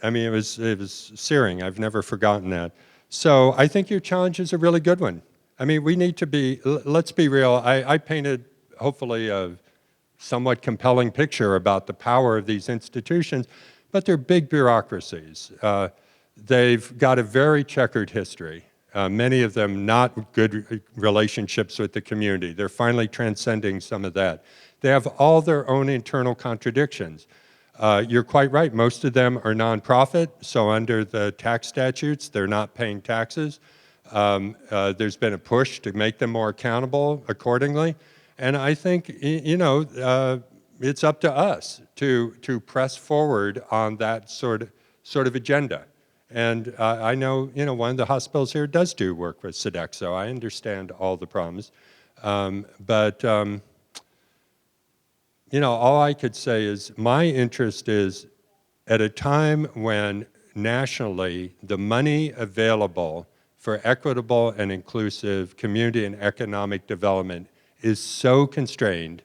I mean, it was searing. I've never forgotten that. So I think your challenge is a really good one. I mean, we need to be, let's be real. I painted, hopefully, a somewhat compelling picture about the power of these institutions, but they're big bureaucracies. They've got a very checkered history. Many of them not good relationships with the community. They're finally transcending some of that. They have all their own internal contradictions. You're quite right. Most of them are nonprofit, so under the tax statutes, they're not paying taxes. There's been a push to make them more accountable accordingly. And I think, it's up to us to press forward on that sort of agenda. And I know, one of the hospitals here does do work with Sodexo. I understand all the problems. But all I could say is my interest is at a time when nationally the money available for equitable and inclusive community and economic development is so constrained.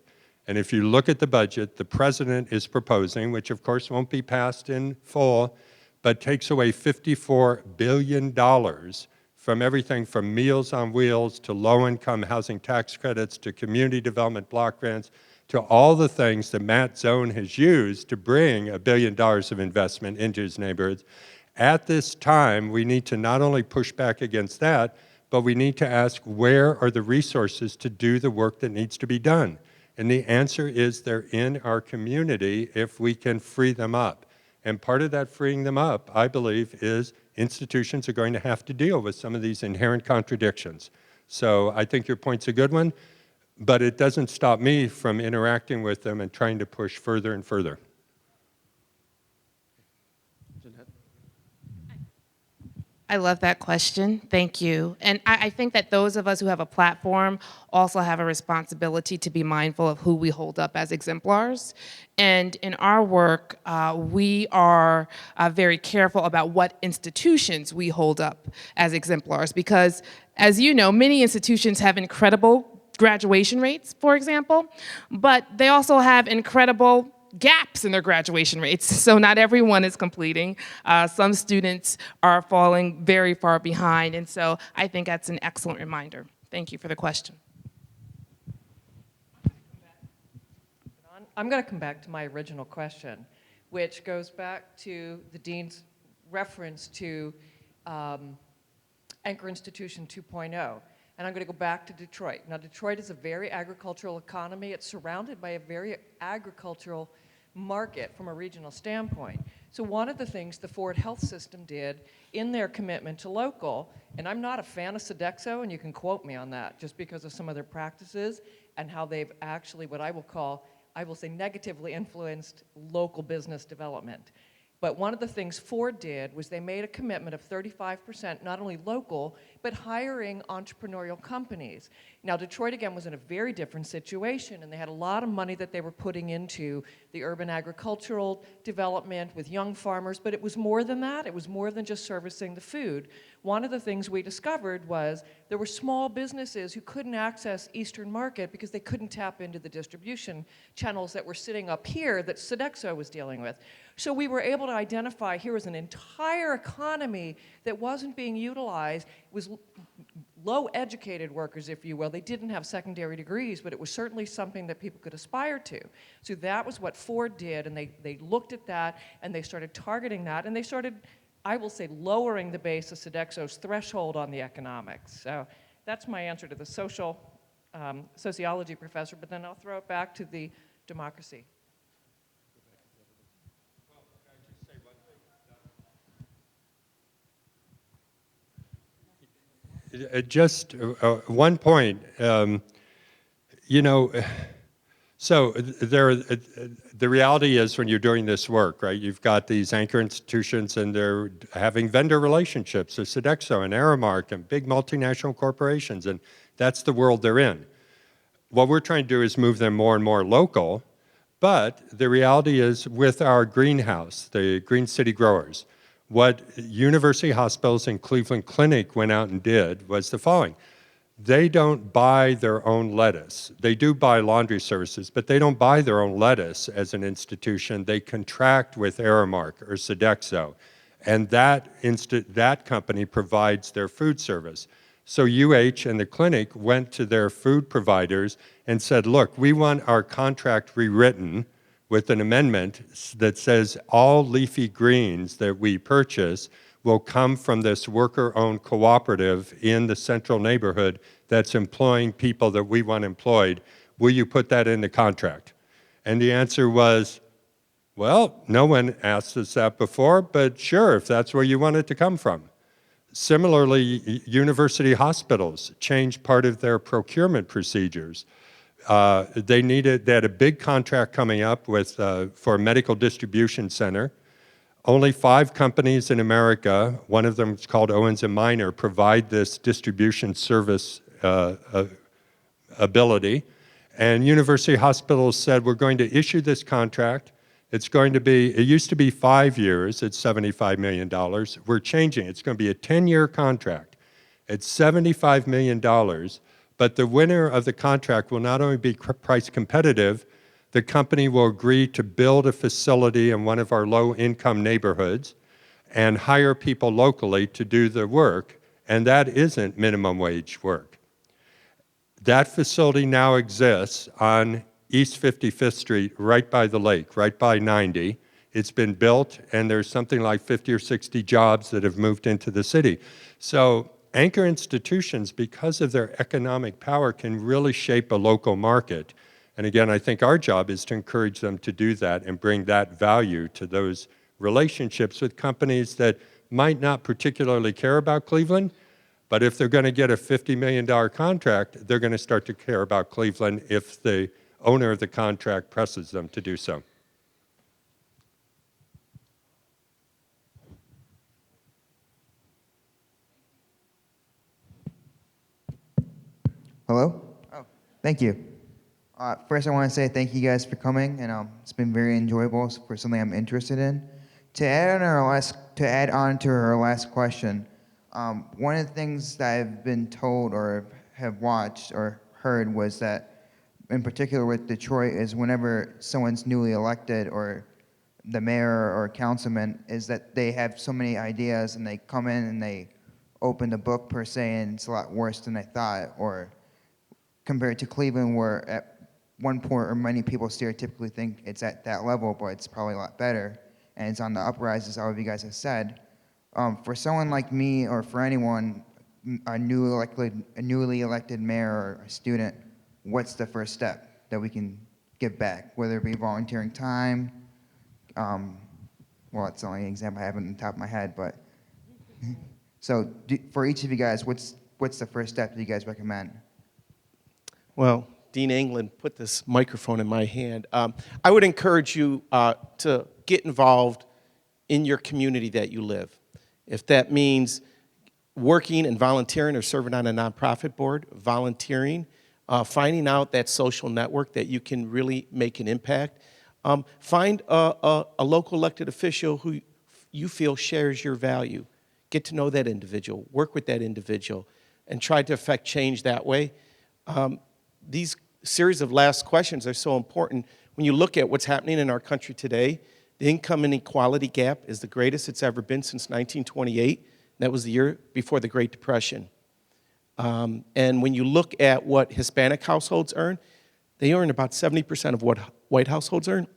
And if you look at the budget the president is proposing, which of course won't be passed in full, but takes away $54 billion from everything from Meals on Wheels to low-income housing tax credits to community development block grants to all the things that Matt Zone has used to bring $1 billion of investment into his neighborhoods. At this time, we need to not only push back against that, but we need to ask where are the resources to do the work that needs to be done? And the answer is they're in our community if we can free them up. And part of that freeing them up, I believe, is institutions are going to have to deal with some of these inherent contradictions. So I think your point's a good one, but it doesn't stop me from interacting with them and trying to push further and further. I love that question. Thank you. And I think that those of us who have a platform also have a responsibility to be mindful of who we hold up as exemplars. And in our work, we are very careful about what institutions we hold up as exemplars because, as you know, many institutions have incredible graduation rates, for example, but they also have incredible gaps in their graduation rates. So not everyone is completing. Some students are falling very far behind. And so I think that's an excellent reminder. Thank you for the question. I'm going to come back to my original question, which goes back to the Dean's reference to Anchor Institution 2.0. And I'm going to go back to Detroit. Now, Detroit is a very agricultural economy. It's surrounded by a very agricultural market from a regional standpoint. So one of the things the Ford Health System did in their commitment to local, and I'm not a fan of Sodexo, and you can quote me on that, just because of some of their practices and how they've actually, what I will say, negatively influenced local business development. But one of the things Ford did was they made a commitment of 35%, not only local, but hiring entrepreneurial companies. Now, Detroit, again, was in a very different situation, and they had a lot of money that they were putting into the urban agricultural development with young farmers, but it was more than that. It was more than just servicing the food. One of the things we discovered was there were small businesses who couldn't access Eastern market because they couldn't tap into the distribution channels that were sitting up here that Sodexo was dealing with. So we were able to identify here was an entire economy that wasn't being utilized. It was low-educated workers, if you will. They didn't have secondary degrees, but it was certainly something that people could aspire to. So that was what Ford did, and they looked at that, and they started targeting that, and they started, I will say, lowering the base of Sodexo's threshold on the economics. So that's my answer to the sociology professor, but then I'll throw it back to the democracy. Just one point, you know, so the reality is when you're doing this work, right, you've got these anchor institutions and they're having vendor relationships with Sodexo and Aramark and big multinational corporations, and that's the world they're in. What we're trying to do is move them more and more local, but the reality is with our greenhouse, the Green City Growers, what University Hospitals and Cleveland Clinic went out and did was the following. They don't buy their own lettuce. They do buy laundry services, but they don't buy their own lettuce as an institution. They contract with Aramark or Sodexo, and that company provides their food service. So UH and the clinic went to their food providers and said, look, we want our contract rewritten with an amendment that says all leafy greens that we purchase will come from this worker-owned cooperative in the central neighborhood that's employing people that we want employed. Will you put that in the contract? And the answer was, well, no one asked us that before, but sure, if that's where you want it to come from. Similarly, university hospitals changed part of their procurement procedures. They had a big contract coming up with, for a medical distribution center. Only 5 companies in America, one of them is called Owens & Minor, provide this distribution service ability. And university hospitals said, we're going to issue this contract. It's going to be, it used to be 5 years, it's $75 million. We're changing, it's going to be a 10-year contract. It's $75 million, but the winner of the contract will not only be price competitive, the company will agree to build a facility in one of our low-income neighborhoods and hire people locally to do the work, and that isn't minimum wage work. That facility now exists on East 55th Street, right by the lake, right by 90. It's been built, and there's something like 50 or 60 jobs that have moved into the city. So anchor institutions, because of their economic power, can really shape a local market. And again, I think our job is to encourage them to do that and bring that value to those relationships with companies that might not particularly care about Cleveland, but if they're going to get a $50 million contract, they're going to start to care about Cleveland if the owner of the contract presses them to do so. Hello? Oh, thank you. First, I want to say thank you guys for coming, and it's been very enjoyable for something I'm interested in. To add on to her last question, one of the things that I've been told or have watched or heard was that, in particular with Detroit, is whenever someone's newly elected or the mayor or councilman, is that they have so many ideas and they come in and they open the book per se, and it's a lot worse than I thought, or compared to Cleveland, where at one point, or many people stereotypically think it's at that level, but it's probably a lot better, and it's on the uprise, as all of you guys have said. For someone like me, or for anyone, a newly elected mayor or a student, what's the first step that we can give back, whether it be volunteering time? Well, it's the only example I have on the top of my head, but so for each of you guys, what's the first step that you guys recommend? Well, Dean England put this microphone in my hand. I would encourage you to get involved in your community that you live. If that means working and volunteering or serving on a nonprofit board, volunteering, finding out that social network that you can really make an impact. Find a local elected official who you feel shares your value. Get to know that individual. Work with that individual. and tried to affect change that way. These series of last questions are so important. When you look at what's happening in our country today, the income inequality gap is the greatest it's ever been since 1928. That was the year before the Great Depression. And when you look at what Hispanic households earn, they earn about 70% of what white households earn.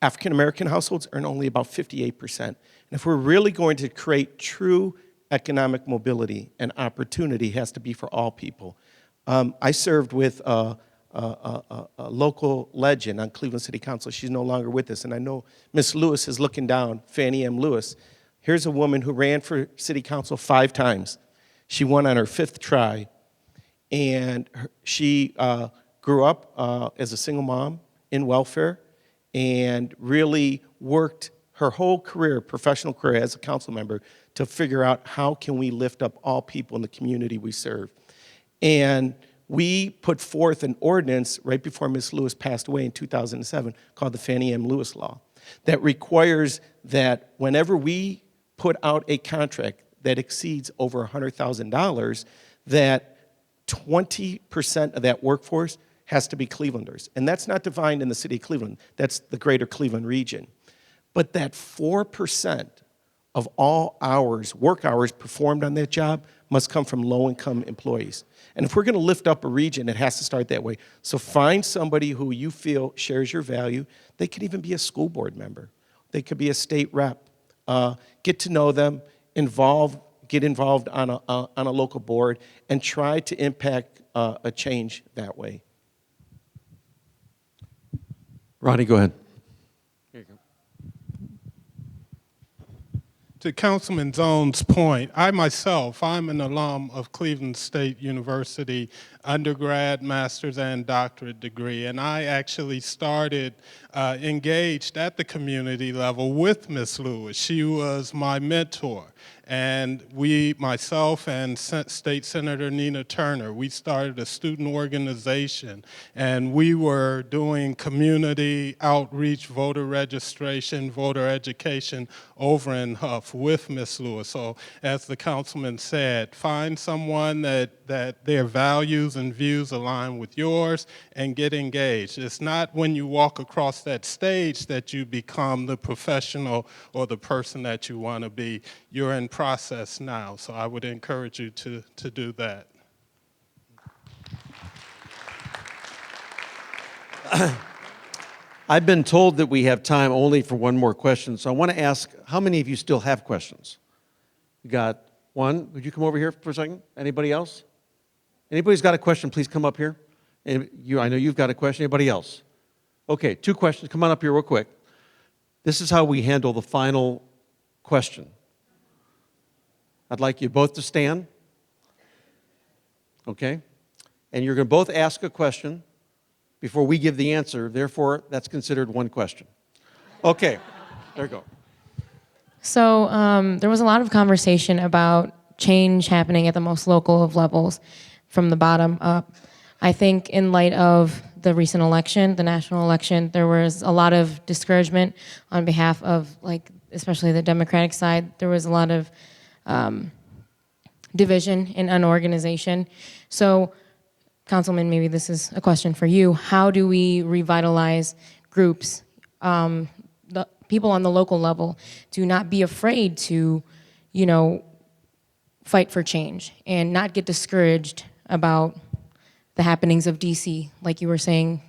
African-American households earn only about 58%. And if we're really going to create true economic mobility and opportunity, it has to be for all people. I served with a local legend on Cleveland City Council. She's no longer with us, and I know Miss Lewis is looking down, Fannie M. Lewis. Here's a woman who ran for city council 5 times. She won on her 5th try, and she grew up as a single mom in welfare and really worked her whole career, professional career as a council member, to figure out how can we lift up all people in the community we serve. And we put forth an ordinance right before Ms. Lewis passed away in 2007 called the Fannie M. Lewis Law that requires that whenever we put out a contract that exceeds over $100,000, that 20% of that workforce has to be Clevelanders. And that's not defined in the city of Cleveland. That's the greater Cleveland region. But that 4% of all hours, work hours performed on that job must come from low-income employees. And if we're going to lift up a region, it has to start that way. So find somebody who you feel shares your value. They could even be a school board member. They could be a state rep. Get to know them, get involved on a local board, and try to impact a change that way. Ronnie, go ahead. Here you go. To Councilman Zone's point, I'm an alum of Cleveland State University, undergrad, master's, and doctorate degree, and I actually started engaged at the community level with Ms. Lewis. She was my mentor. And myself and State Senator Nina Turner, we started a student organization, and we were doing community outreach, voter registration, voter education over in Huff with Ms. Lewis. So as the councilman said, find someone that their values and views align with yours and get engaged. It's not when you walk across that stage that you become the professional or the person that you want to be. You're in process now, so I would encourage you to do that. I've been told that we have time only for one more question, so I want to ask, how many of you still have questions? We got one. Would you come over here for a second? Anybody else? Anybody's got a question, please come up here. And I know you've got a question. Anybody else? Okay, 2 questions. Come on up here real quick. This is how we handle the final question. I'd like you both to stand. Okay? And you're going to both ask a question before we give the answer. Therefore, that's considered one question. Okay, there you go. So there was a lot of conversation about change happening at the most local of levels from the bottom up. I think in light of the recent election, the national election, there was a lot of discouragement on behalf of, especially the Democratic side. There was a lot of division and unorganization. So, Councilman, maybe this is a question for you. How do we revitalize groups, the people on the local level, to not be afraid to, fight for change and not get discouraged about the happenings of DC? Like you were saying,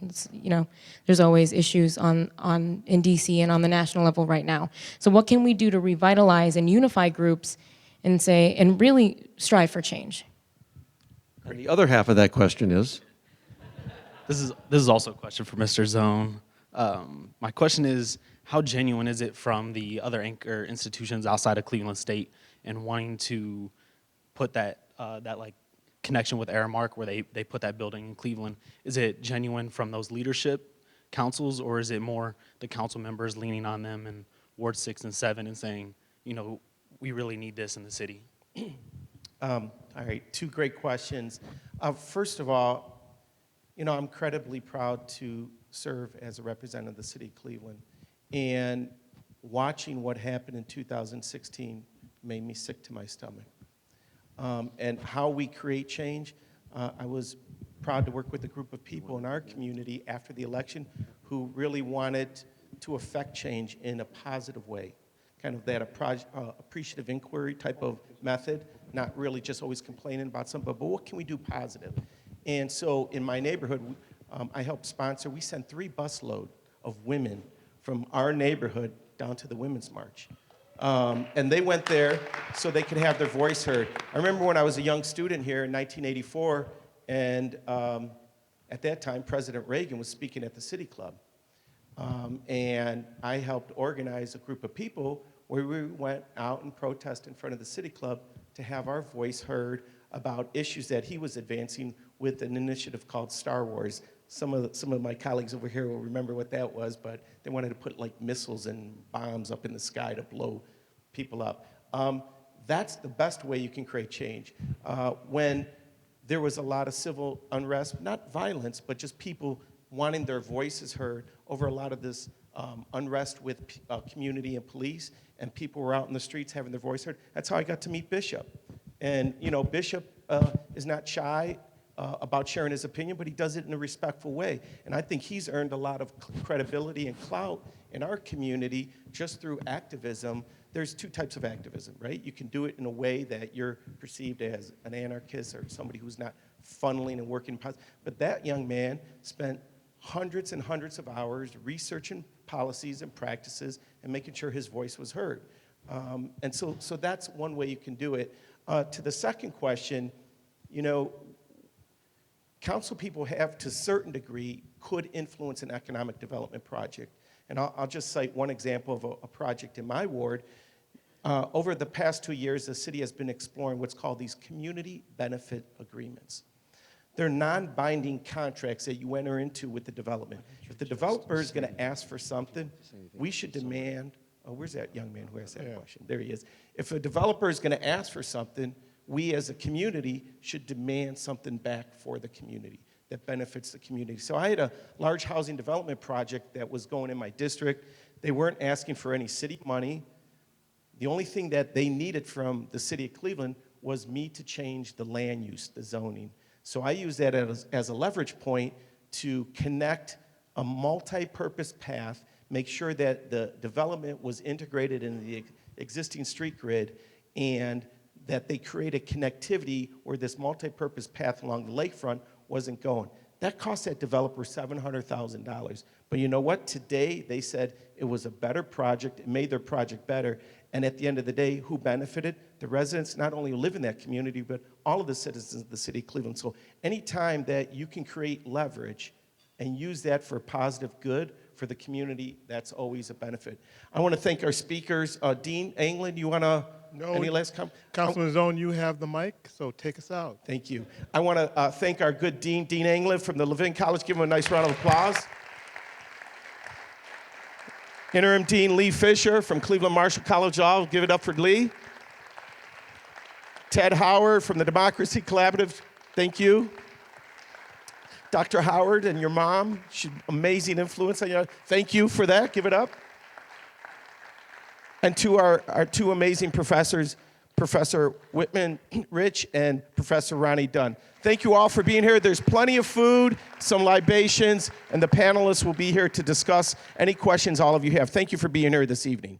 there's always issues in DC and on the national level right now. So what can we do to revitalize and unify groups and really strive for change? And the other half of that question is? This is also a question for Mr. Zone. My question is, how genuine is it from the other anchor institutions outside of Cleveland State and wanting to put that connection with Aramark where they put that building in Cleveland? Is it genuine from those leadership councils, or is it more the council members leaning on them in Ward 6 and 7 and saying, we really need this in the city? All right, 2 great questions. First of all, I'm incredibly proud to serve as a representative of the city of Cleveland. And watching what happened in 2016 made me sick to my stomach. and how we create change. I was proud to work with a group of people in our community after the election who really wanted to affect change in a positive way, kind of that appreciative inquiry type of method, not really just always complaining about something, but what can we do positive? And so in my neighborhood, I helped sponsor, we sent 3 busloads of women from our neighborhood down to the Women's March. And they went there so they could have their voice heard. I remember when I was a young student here in 1984, and at that time, President Reagan was speaking at the City Club. And I helped organize a group of people where we went out and protested in front of the City Club to have our voice heard about issues that he was advancing with an initiative called Star Wars. Some of my colleagues over here will remember what that was, but they wanted to put like missiles and bombs up in the sky to blow people up. That's the best way you can create change. When there was a lot of civil unrest, not violence, but just people wanting their voices heard over a lot of this unrest with community and police, and people were out in the streets having their voice heard. That's how I got to meet Bishop. And you know, Bishop is not shy about sharing his opinion, but he does it in a respectful way. And I think he's earned a lot of credibility and clout in our community just through activism. There's 2 types of activism, right? You can do it in a way that you're perceived as an anarchist or somebody who's not funneling and working positive. But that young man spent hundreds and hundreds of hours researching policies and practices and making sure his voice was heard. And so that's one way you can do it. To the second question, you know, council people have, to a certain degree, could influence an economic development project. And I'll just cite one example of a project in my ward. Over the past 2 years, the city has been exploring what's called these community benefit agreements. They're non-binding contracts that you enter into with the development. If the developer is going to ask for something, we should demand, oh, where's that young man who asked that question? There he is. If a developer is going to ask for something, we as a community should demand something back for the community that benefits the community. So I had a large housing development project that was going in my district. They weren't asking for any city money. The only thing that they needed from the city of Cleveland was me to change the land use, the zoning. So I used that as a leverage point to connect a multi-purpose path, make sure that the development was integrated into the existing street grid, and that they created connectivity where this multi-purpose path along the lakefront wasn't going. That cost that developer $700,000. But you know what? Today, they said it was a better project. It made their project better. And at the end of the day, who benefited? The residents not only who live in that community, but all of the citizens of the city of Cleveland. So anytime that you can create leverage and use that for positive good for the community, that's always a benefit. I want to thank our speakers. Dean Engler, you want to, any last comment? Councilman Zone, you have the mic, so take us out. Thank you. I want to thank our good Dean Engler from the Levin College. Give him a nice round of applause. Interim Dean Lee Fisher from Cleveland Marshall College Law. Give it up for Lee. Ted Howard from the Democracy Collaborative. Thank you. Dr. Howard and your mom, amazing influence on you. Thank you for that. Give it up. And to our 2 amazing professors, Professor Whitman Rich and Professor Ronnie Dunn. Thank you all for being here. There's plenty of food, some libations, and the panelists will be here to discuss any questions all of you have. Thank you for being here this evening.